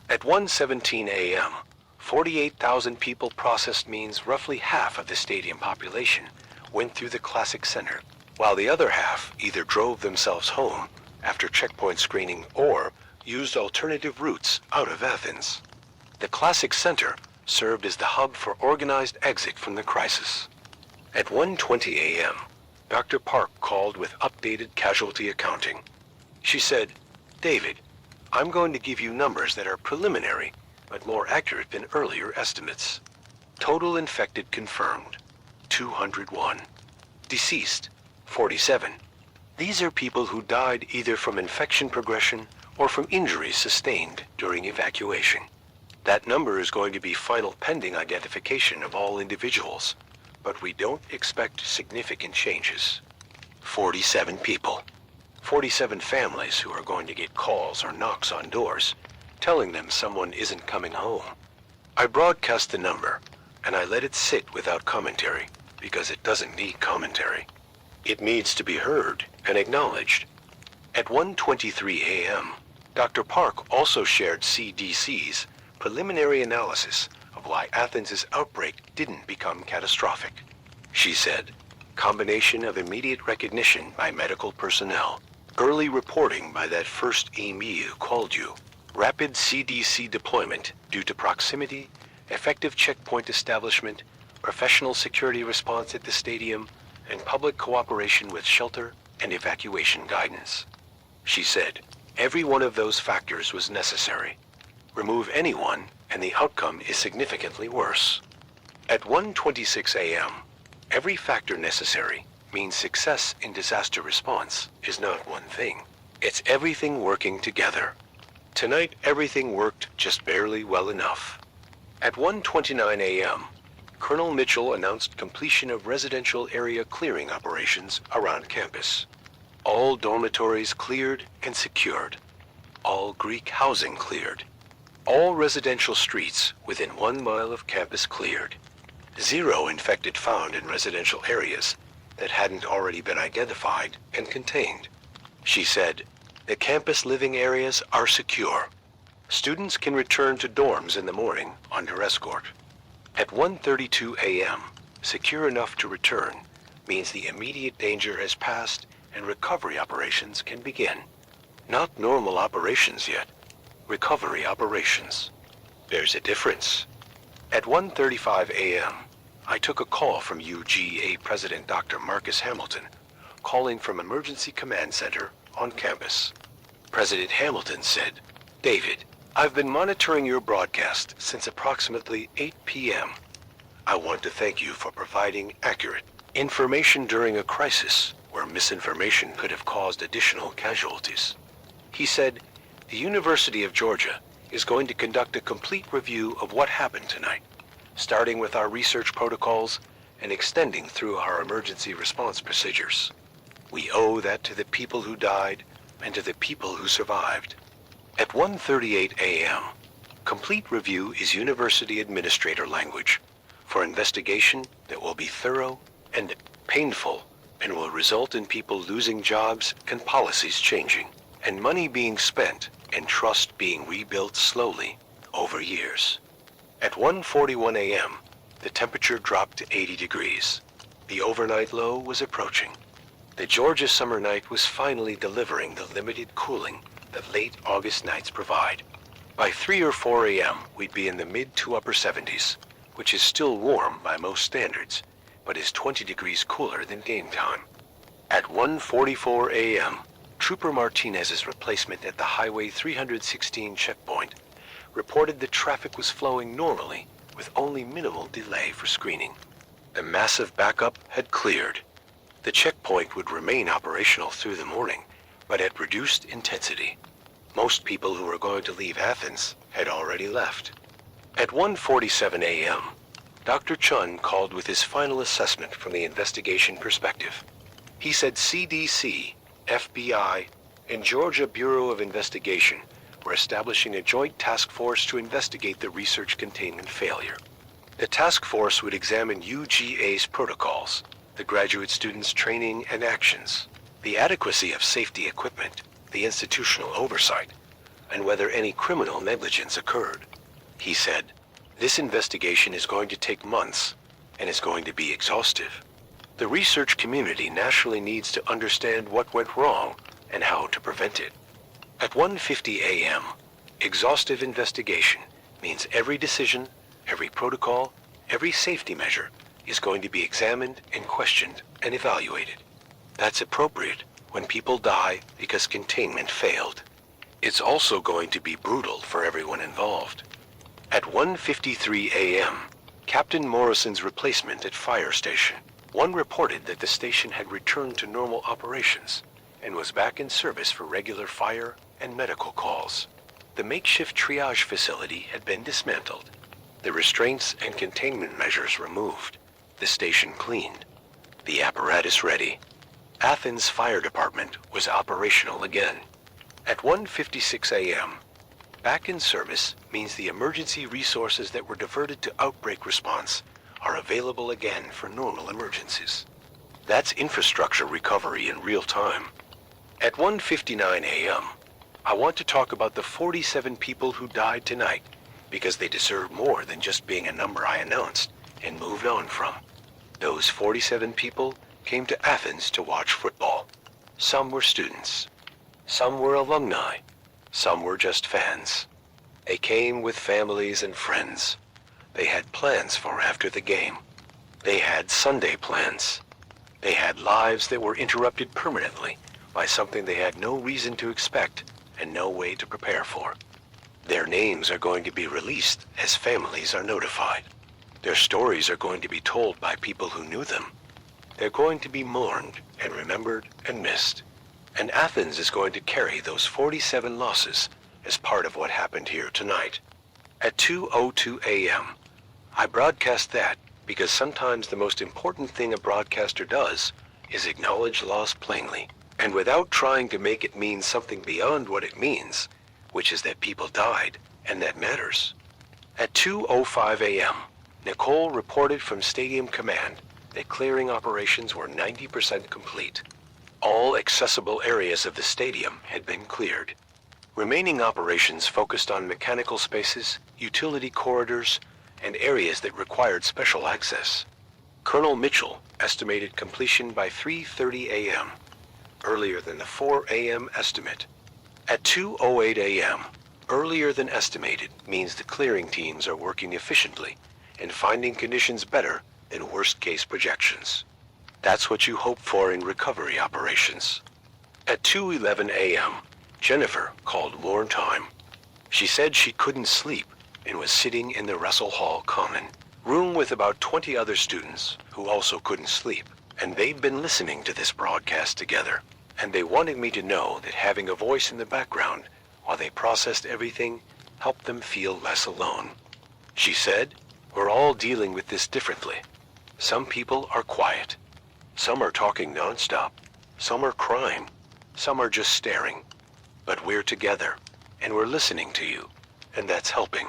At 1:17 a.m., 48,000 people processed means roughly half of the stadium population went through the Classic Center, while the other half either drove themselves home after checkpoint screening or used alternative routes out of Athens. The Classic Center served as the hub for organized exit from the crisis. At 1:20 a.m., Dr. Park called with updated casualty accounting. She said, "David, I'm going to give you numbers that are preliminary, but more accurate than earlier estimates. Total infected confirmed, 201. Deceased, 47. These are people who died either from infection progression or from injuries sustained during evacuation. That number is going to be final pending identification of all individuals, but we don't expect significant changes. 47 people. 47 families who are going to get calls or knocks on doors, telling them someone isn't coming home. I broadcast the number, and I let it sit without commentary, because it doesn't need commentary. It needs to be heard and acknowledged. At 1:23 a.m., Dr. Park also shared CDC's preliminary analysis of why Athens' outbreak didn't become catastrophic. She said, combination of immediate recognition by medical personnel, early reporting by that first EMU called you, rapid CDC deployment due to proximity, effective checkpoint establishment, professional security response at the stadium, and public cooperation with shelter and evacuation guidance. She said, every one of those factors was necessary. Remove anyone, and the outcome is significantly worse. At 1:26 a.m., every factor necessary means success in disaster response is not one thing. It's everything working together. Tonight, everything worked just barely well enough. At 1:29 a.m., Colonel Mitchell announced completion of residential area clearing operations around campus. All dormitories cleared and secured. All Greek housing cleared. All residential streets within 1 mile of campus cleared. 0 infected found in residential areas that hadn't already been identified and contained. She said, "The campus living areas are secure. Students can return to dorms in the morning under escort." At 1:32 a.m., secure enough to return means the immediate danger has passed and recovery operations can begin. Not normal operations yet, recovery operations. There's a difference. At 1:35 a.m., I took a call from UGA President Dr. Marcus Hamilton, calling from Emergency Command Center on campus. President Hamilton said, "David, I've been monitoring your broadcast since approximately 8 p.m. I want to thank you for providing accurate information during a crisis where misinformation could have caused additional casualties." He said, "The University of Georgia is going to conduct a complete review of what happened tonight, starting with our research protocols and extending through our emergency response procedures. We owe that to the people who died and to the people who survived." At 1:38 a.m., complete review is university administrator language for investigation that will be thorough and painful and will result in people losing jobs and policies changing, and money being spent and trust being rebuilt slowly over years. At 1:41 a.m., the temperature dropped to 80 degrees. The overnight low was approaching. The Georgia summer night was finally delivering the limited cooling that late August nights provide. By 3 or 4 a.m., we'd be in the mid to upper 70s, which is still warm by most standards, but is 20 degrees cooler than game time. At 1:44 a.m., Trooper Martinez's replacement at the Highway 316 checkpoint reported that traffic was flowing normally with only minimal delay for screening. The massive backup had cleared. The checkpoint would remain operational through the morning, but at reduced intensity. Most people who were going to leave Athens had already left. At 1:47 a.m., Dr. Chun called with his final assessment from the investigation perspective. He said CDC, FBI, and Georgia Bureau of Investigation were establishing a joint task force to investigate the research containment failure. The task force would examine UGA's protocols, the graduate students' training and actions, the adequacy of safety equipment, the institutional oversight, and whether any criminal negligence occurred. He said, "This investigation is going to take months and is going to be exhaustive. The research community naturally needs to understand what went wrong and how to prevent it." At 1:50 a.m., exhaustive investigation means every decision, every protocol, every safety measure is going to be examined and questioned and evaluated. That's appropriate when people die because containment failed. It's also going to be brutal for everyone involved. At 1:53 a.m., Captain Morrison's replacement at Fire Station 1 reported that the station had returned to normal operations and was back in service for regular fire and medical calls. The makeshift triage facility had been dismantled, the restraints and containment measures removed, the station cleaned, the apparatus ready. Athens Fire Department was operational again. At 1:56 a.m., back in service means the emergency resources that were diverted to outbreak response are available again for normal emergencies. That's infrastructure recovery in real time. At 1:59 a.m., I want to talk about the 47 people who died tonight because they deserve more than just being a number I announced and moved on from. Those 47 people came to Athens to watch football. Some were students. Some were alumni. Some were just fans. They came with families and friends. They had plans for after the game. They had Sunday plans. They had lives that were interrupted permanently by something they had no reason to expect and no way to prepare for. Their names are going to be released as families are notified. Their stories are going to be told by people who knew them. They're going to be mourned and remembered and missed. And Athens is going to carry those 47 losses as part of what happened here tonight. At 2:02 a.m., I broadcast that because sometimes the most important thing a broadcaster does is acknowledge loss plainly, and without trying to make it mean something beyond what it means, which is that people died, and that matters. At 2:05 a.m., Nicole reported from Stadium Command that clearing operations were 90% complete. All accessible areas of the stadium had been cleared. Remaining operations focused on mechanical spaces, utility corridors, and areas that required special access. Colonel Mitchell estimated completion by 3:30 a.m., earlier than the 4 a.m. estimate. At 2:08 a.m., earlier than estimated means the clearing teams are working efficiently and finding conditions better than worst-case projections. That's what you hope for in recovery operations. At 2:11 a.m., Jennifer called war time. She said she couldn't sleep and was sitting in the Russell Hall Common room with about 20 other students who also couldn't sleep, and they'd been listening to this broadcast together, and they wanted me to know that having a voice in the background while they processed everything helped them feel less alone. She said, "We're all dealing with this differently. Some people are quiet. Some are talking nonstop. Some are crying. Some are just staring. But we're together, and we're listening to you, and that's helping."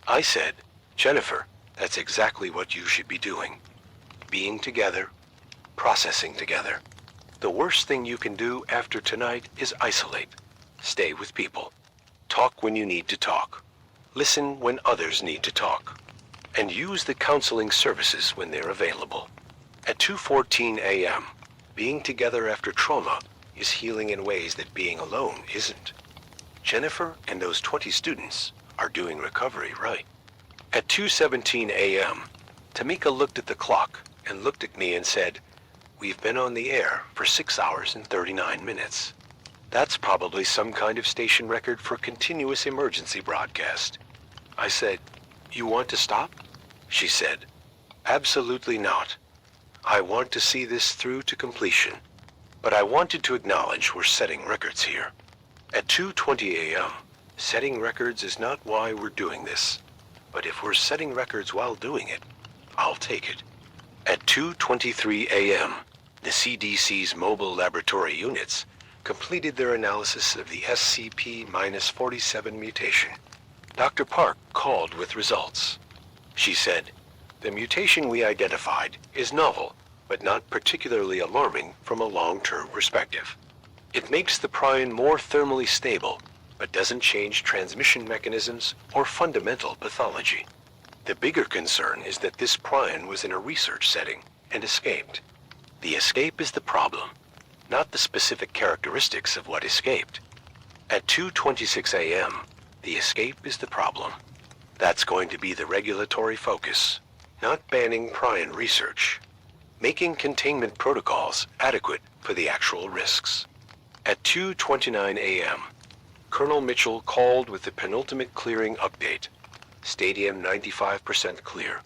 I said, "Jennifer, that's exactly what you should be doing. Being together, processing together. The worst thing you can do after tonight is isolate. Stay with people. Talk when you need to talk. Listen when others need to talk. And use the counseling services when they're available." At 2:14 a.m., being together after trauma is healing in ways that being alone isn't. Jennifer and those 20 students are doing recovery right. At 2:17 a.m., Tamika looked at the clock and looked at me and said, "We've been on the air for 6 hours and 39 minutes. That's probably some kind of station record for continuous emergency broadcast." I said, "You want to stop?" She said, "Absolutely not. I want to see this through to completion. But I wanted to acknowledge we're setting records here." At 2:20 a.m., setting records is not why we're doing this. But if we're setting records while doing it, I'll take it. At 2:23 a.m., the CDC's mobile laboratory units completed their analysis of the SCP-47 mutation. Dr. Park called with results. She said, "The mutation we identified is novel, but not particularly alarming from a long-term perspective. It makes the prion more thermally stable, but doesn't change transmission mechanisms or fundamental pathology. The bigger concern is that this prion was in a research setting and escaped. The escape is the problem, not the specific characteristics of what escaped. At 2:26 a.m., the escape is the problem. That's going to be the regulatory focus, not banning prion research. Making containment protocols adequate for the actual risks." At 2:29 a.m., Colonel Mitchell called with the penultimate clearing update. Stadium 95% clear.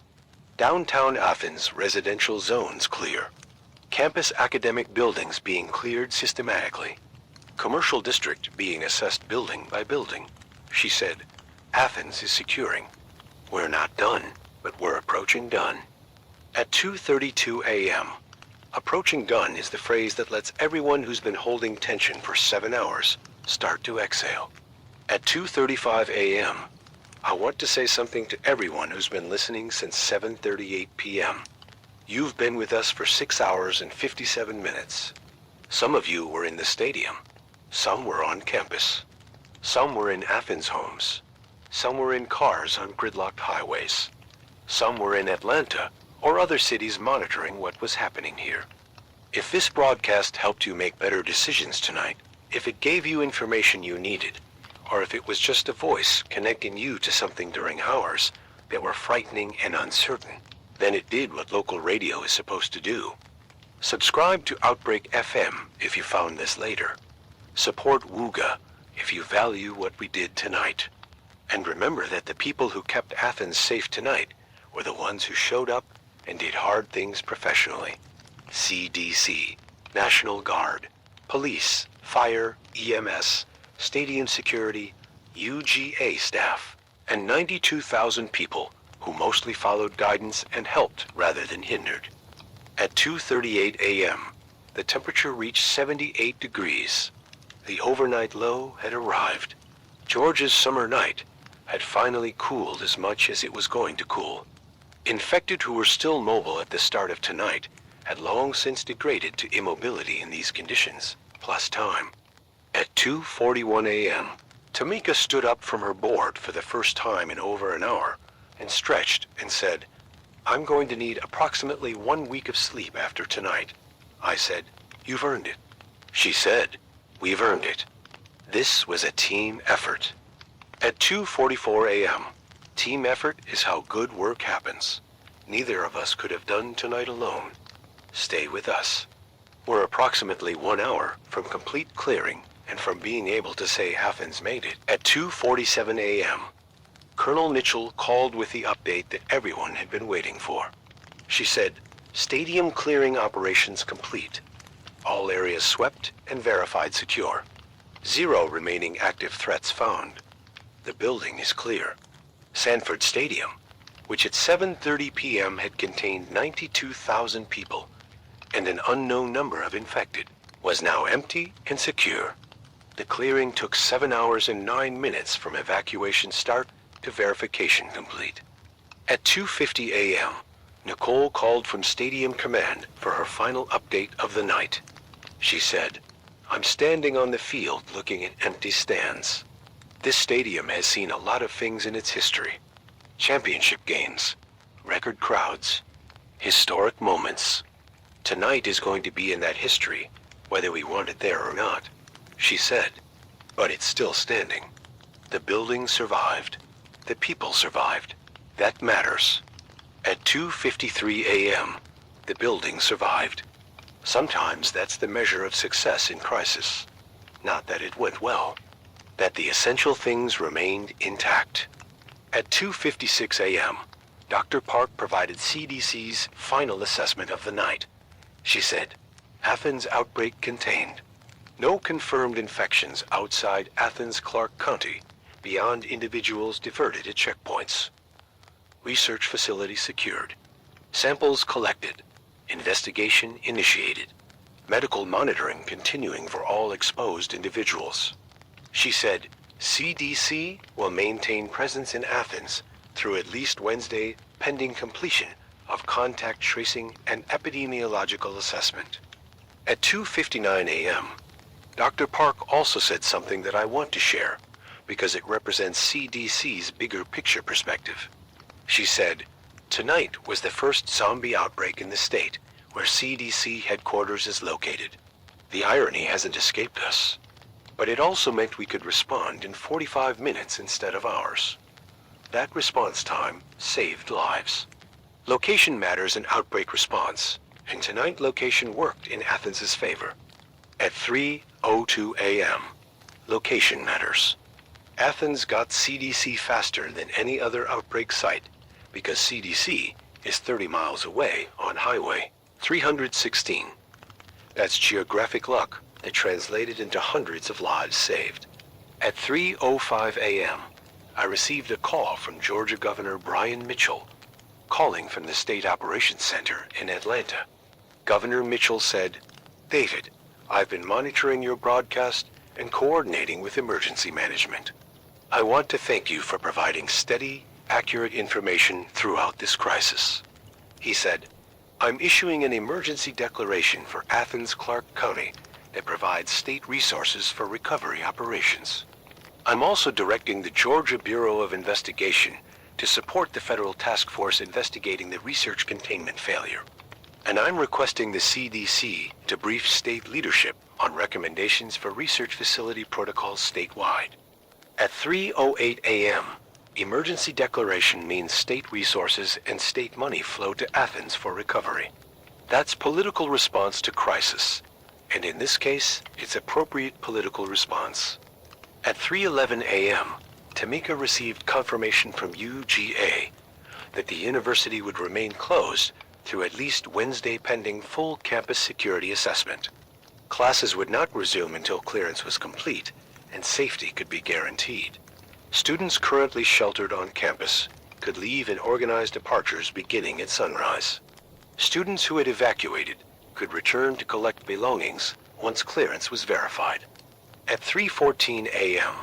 Downtown Athens residential zones clear. Campus academic buildings being cleared systematically. Commercial district being assessed building by building. She said, "Athens is securing. We're not done, but we're approaching done." At 2:32 a.m., approaching done is the phrase that lets everyone who's been holding tension for 7 hours start to exhale. At 2:35 a.m., I want to say something to everyone who's been listening since 7:38 p.m. You've been with us for 6 hours and 57 minutes. Some of you were in the stadium. Some were on campus. Some were in Athens homes. Some were in cars on gridlocked highways. Some were in Atlanta or other cities monitoring what was happening here. If this broadcast helped you make better decisions tonight, if it gave you information you needed, or if it was just a voice connecting you to something during hours that were frightening and uncertain, then it did what local radio is supposed to do. Subscribe to Outbreak FM if you found this later. Support Wooga if you value what we did tonight. And remember that the people who kept Athens safe tonight were the ones who showed up and did hard things professionally. CDC, National Guard, police, fire, EMS, stadium security, UGA staff, and 92,000 people who mostly followed guidance and helped rather than hindered. At 2:38 a.m., the temperature reached 78 degrees. The overnight low had arrived. Georgia's summer night had finally cooled as much as it was going to cool. Infected who were still mobile at the start of tonight had long since degraded to immobility in these conditions, plus time. At 2:41 a.m., Tamika stood up from her board for the first time in over an hour and stretched and said, "I'm going to need approximately 1 week of sleep after tonight." I said, "You've earned it." She said, "We've earned it." This was a team effort. At 2:44 a.m., team effort is how good work happens. Neither of us could have done tonight alone. Stay with us. We're approximately 1 hour from complete clearing and from being able to say Athens made it. At 2:47 a.m., Colonel Mitchell called with the update that everyone had been waiting for. She said, "Stadium clearing operations complete. All areas swept and verified secure. 0 remaining active threats found. The building is clear." Sanford Stadium, which at 7:30 p.m. had contained 92,000 people and an unknown number of infected, was now empty and secure. The clearing took 7 hours and 9 minutes from evacuation start to verification complete. At 2:50 a.m., Nicole called from Stadium Command for her final update of the night. She said, "I'm standing on the field looking at empty stands. This stadium has seen a lot of things in its history. Championship games, record crowds, historic moments. Tonight is going to be in that history, whether we want it there or not," she said. "But it's still standing. The building survived. The people survived. That matters." At 2:53 a.m., the building survived. Sometimes that's the measure of success in crisis. Not that it went well, that the essential things remained intact. At 2:56 a.m., Dr. Park provided CDC's final assessment of the night. She said, "Athens outbreak contained. No confirmed infections outside Athens-Clarke County beyond individuals diverted at checkpoints. Research facility secured. Samples collected. Investigation initiated. Medical monitoring continuing for all exposed individuals." She said, "CDC will maintain presence in Athens through at least Wednesday pending completion of contact tracing and epidemiological assessment." At 2:59 a.m., Dr. Park also said something that I want to share because it represents CDC's bigger picture perspective. She said, "Tonight was the first zombie outbreak in the state where CDC headquarters is located. The irony hasn't escaped us. But it also meant we could respond in 45 minutes instead of hours. That response time saved lives. Location matters in outbreak response, and tonight location worked in Athens' favor. At 3:02 a.m., location matters. Athens got CDC faster than any other outbreak site because CDC is 30 miles away on Highway 316. That's geographic luck that translated into hundreds of lives saved. At 3:05 a.m., I received a call from Georgia Governor Brian Mitchell, calling from the State Operations Center in Atlanta. Governor Mitchell said, "David, I've been monitoring your broadcast and coordinating with emergency management. I want to thank you for providing steady, accurate information throughout this crisis." He said, "I'm issuing an emergency declaration for Athens-Clarke County that provides state resources for recovery operations. I'm also directing the Georgia Bureau of Investigation to support the federal task force investigating the research containment failure. And I'm requesting the CDC to brief state leadership on recommendations for research facility protocols statewide." At 3:08 a.m., emergency declaration means state resources and state money flow to Athens for recovery. That's political response to crisis, and in this case, it's appropriate political response. At 3:11 a.m., Tamika received confirmation from UGA that the university would remain closed through at least Wednesday pending full campus security assessment. Classes would not resume until clearance was complete and safety could be guaranteed. Students currently sheltered on campus could leave in organized departures beginning at sunrise. Students who had evacuated could return to collect belongings once clearance was verified. At 3:14 a.m.,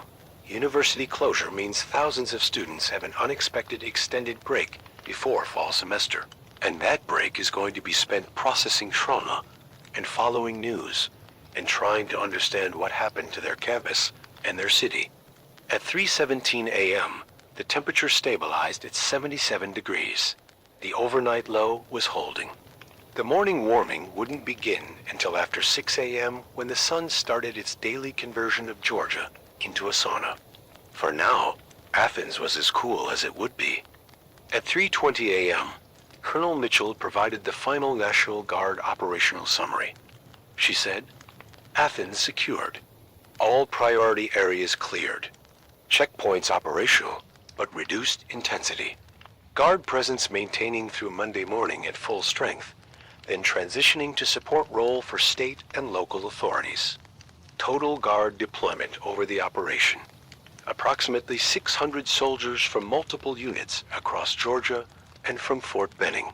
university closure means thousands of students have an unexpected extended break before fall semester, and that break is going to be spent processing trauma and following news and trying to understand what happened to their campus and their city. At 3:17 a.m., the temperature stabilized at 77 degrees. The overnight low was holding. The morning warming wouldn't begin until after 6 a.m. when the sun started its daily conversion of Georgia into a sauna. For now, Athens was as cool as it would be. At 3:20 a.m., Colonel Mitchell provided the final National Guard operational summary. She said, "Athens secured. All priority areas cleared. Checkpoints operational, but reduced intensity. Guard presence maintaining through Monday morning at full strength, then transitioning to support role for state and local authorities. Total Guard deployment over the operation. Approximately 600 soldiers from multiple units across Georgia and from Fort Benning.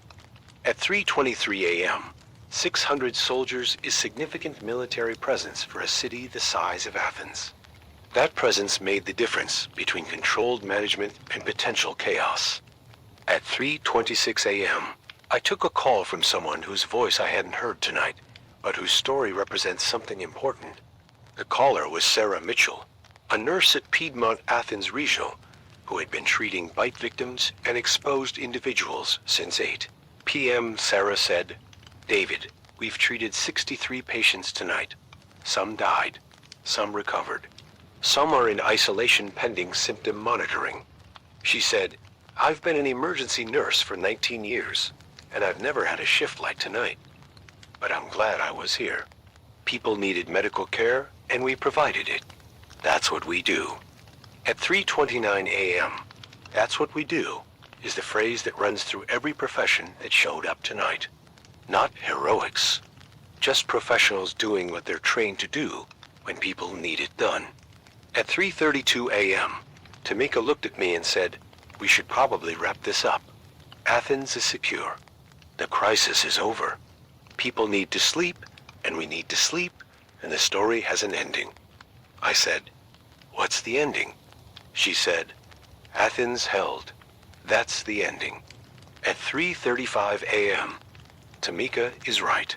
At 3:23 a.m., 600 soldiers is significant military presence for a city the size of Athens. That presence made the difference between controlled management and potential chaos. At 3:26 a.m., I took a call from someone whose voice I hadn't heard tonight, but whose story represents something important. The caller was Sarah Mitchell, a nurse at Piedmont Athens Regional, who had been treating bite victims and exposed individuals since 8 p.m. Sarah said, "David, we've treated 63 patients tonight. Some died, some recovered. Some are in isolation pending symptom monitoring." She said, "I've been an emergency nurse for 19 years, and I've never had a shift like tonight. But I'm glad I was here. People needed medical care, and we provided it. That's what we do." At 3:29 a.m., "That's what we do," is the phrase that runs through every profession that showed up tonight. Not heroics, just professionals doing what they're trained to do when people need it done. At 3:32 a.m., Tamika looked at me and said, "We should probably wrap this up. Athens is secure. The crisis is over. People need to sleep, and we need to sleep, and the story has an ending." I said, "What's the ending?" She said, "Athens held. That's the ending." At 3:35 a.m., Tamika is right.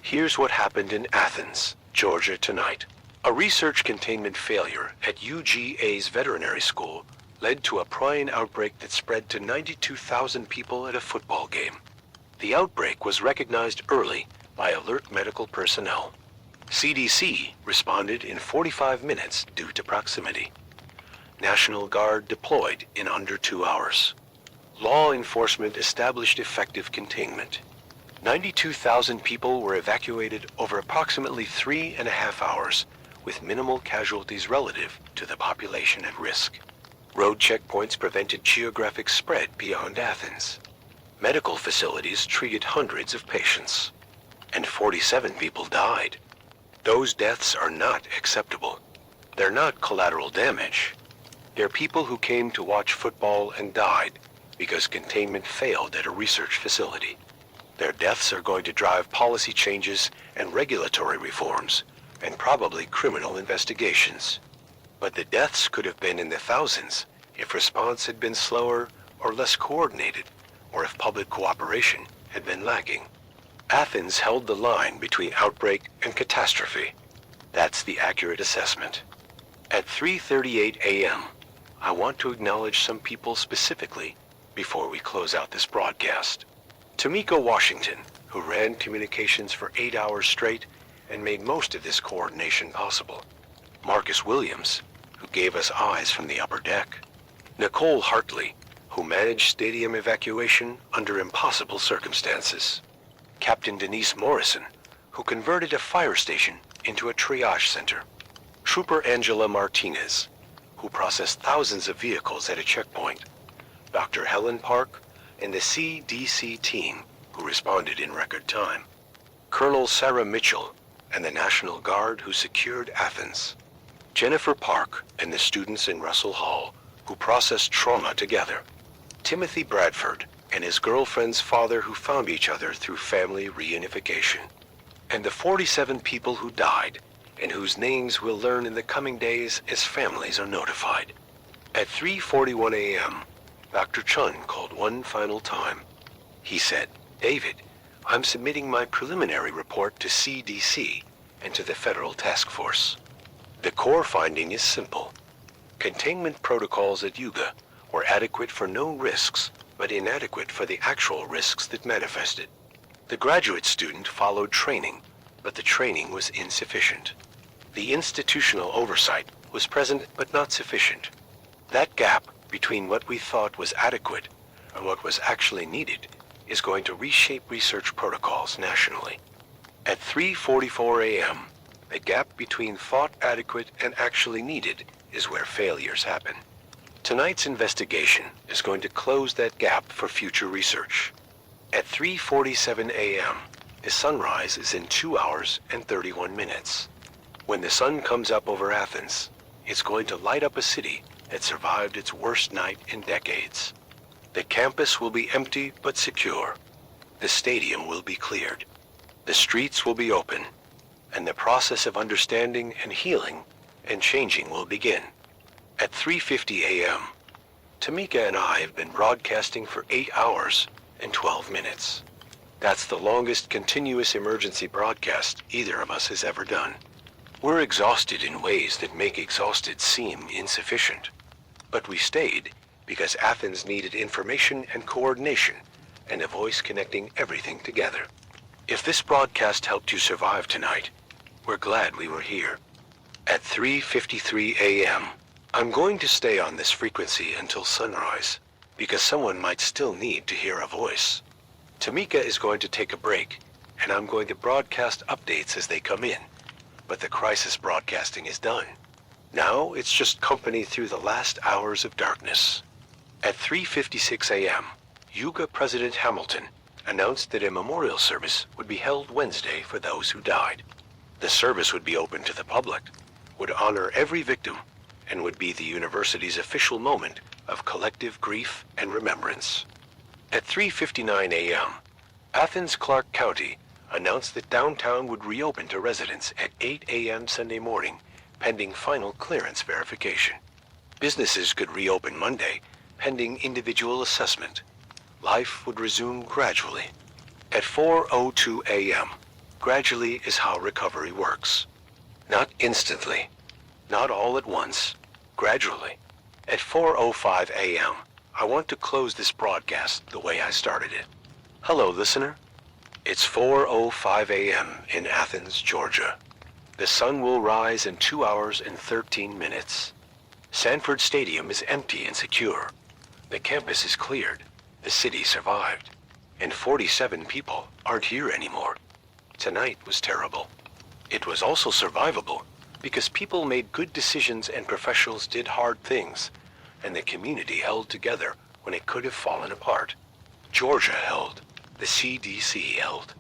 Here's what happened in Athens, Georgia tonight. A research containment failure at UGA's veterinary school led to a prion outbreak that spread to 92,000 people at a football game. The outbreak was recognized early by alert medical personnel. CDC responded in 45 minutes due to proximity. National Guard deployed in under 2 hours. Law enforcement established effective containment. 92,000 people were evacuated over approximately 3.5 hours, with minimal casualties relative to the population at risk. Road checkpoints prevented geographic spread beyond Athens. Medical facilities treated hundreds of patients, and 47 people died. Those deaths are not acceptable. They're not collateral damage. They're people who came to watch football and died because containment failed at a research facility. Their deaths are going to drive policy changes and regulatory reforms, and probably criminal investigations. But the deaths could have been in the thousands if response had been slower or less coordinated, or if public cooperation had been lacking. Athens held the line between outbreak and catastrophe. That's the accurate assessment. At 3:38 a.m., I want to acknowledge some people specifically before we close out this broadcast. Tamika Washington, who ran communications for 8 hours straight and made most of this coordination possible. Marcus Williams, who gave us eyes from the upper deck. Nicole Hartley, who managed stadium evacuation under impossible circumstances. Captain Denise Morrison, who converted a fire station into a triage center. Trooper Angela Martinez, who processed thousands of vehicles at a checkpoint. Dr. Helen Park, and the CDC team, who responded in record time. Colonel Sarah Mitchell, and the National Guard who secured Athens. Jennifer Park and the students in Russell Hall, who processed trauma together. Timothy Bradford and his girlfriend's father who found each other through family reunification. And the 47 people who died and whose names we'll learn in the coming days as families are notified. At 3:41 a.m., Dr. Chun called one final time. He said, "David, I'm submitting my preliminary report to CDC and to the Federal Task Force. The core finding is simple. Containment protocols at Yuga were adequate for known risks, but inadequate for the actual risks that manifested. The graduate student followed training, but the training was insufficient. The institutional oversight was present but not sufficient. That gap between what we thought was adequate and what was actually needed is going to reshape research protocols nationally. At 3:44 a.m., the gap between thought adequate and actually needed is where failures happen. Tonight's investigation is going to close that gap for future research. At 3:47 a.m., the sunrise is in 2 hours and 31 minutes. When the sun comes up over Athens, it's going to light up a city that survived its worst night in decades. The campus will be empty but secure. The stadium will be cleared. The streets will be open, and the process of understanding and healing and changing will begin. At 3:50 a.m., Tamika and I have been broadcasting for 8 hours and 12 minutes. That's the longest continuous emergency broadcast either of us has ever done. We're exhausted in ways that make exhausted seem insufficient. But we stayed because Athens needed information and coordination and a voice connecting everything together. If this broadcast helped you survive tonight, we're glad we were here. At 3:53 a.m., I'm going to stay on this frequency until sunrise, because someone might still need to hear a voice. Tamika is going to take a break, and I'm going to broadcast updates as they come in, but the crisis broadcasting is done. Now it's just company through the last hours of darkness. At 3:56 a.m., Yuga President Hamilton announced that a memorial service would be held Wednesday for those who died. The service would be open to the public, would honor every victim, and would be the university's official moment of collective grief and remembrance. At 3:59 a.m., Athens Clark County announced that downtown would reopen to residents at 8 a.m. Sunday morning, pending final clearance verification. Businesses could reopen Monday, pending individual assessment. Life would resume gradually. At 4:02 a.m., gradually is how recovery works. Not instantly, not all at once, gradually. At 4:05 a.m., I want to close this broadcast the way I started it. Hello, listener. It's 4:05 a.m. in Athens, Georgia. The sun will rise in 2 hours and 13 minutes. Sanford Stadium is empty and secure. The campus is cleared. The city survived. And 47 people aren't here anymore. Tonight was terrible. It was also survivable because people made good decisions and professionals did hard things, and the community held together when it could have fallen apart. Georgia held. The CDC held.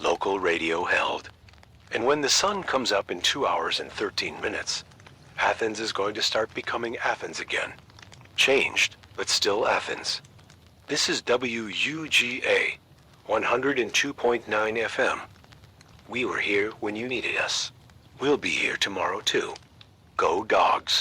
Local radio held. And when the sun comes up in 2 hours and 13 minutes, Athens is going to start becoming Athens again. Changed, but still Athens. This is WUGA 102.9 FM. We were here when you needed us. We'll be here tomorrow too. Go Dogs.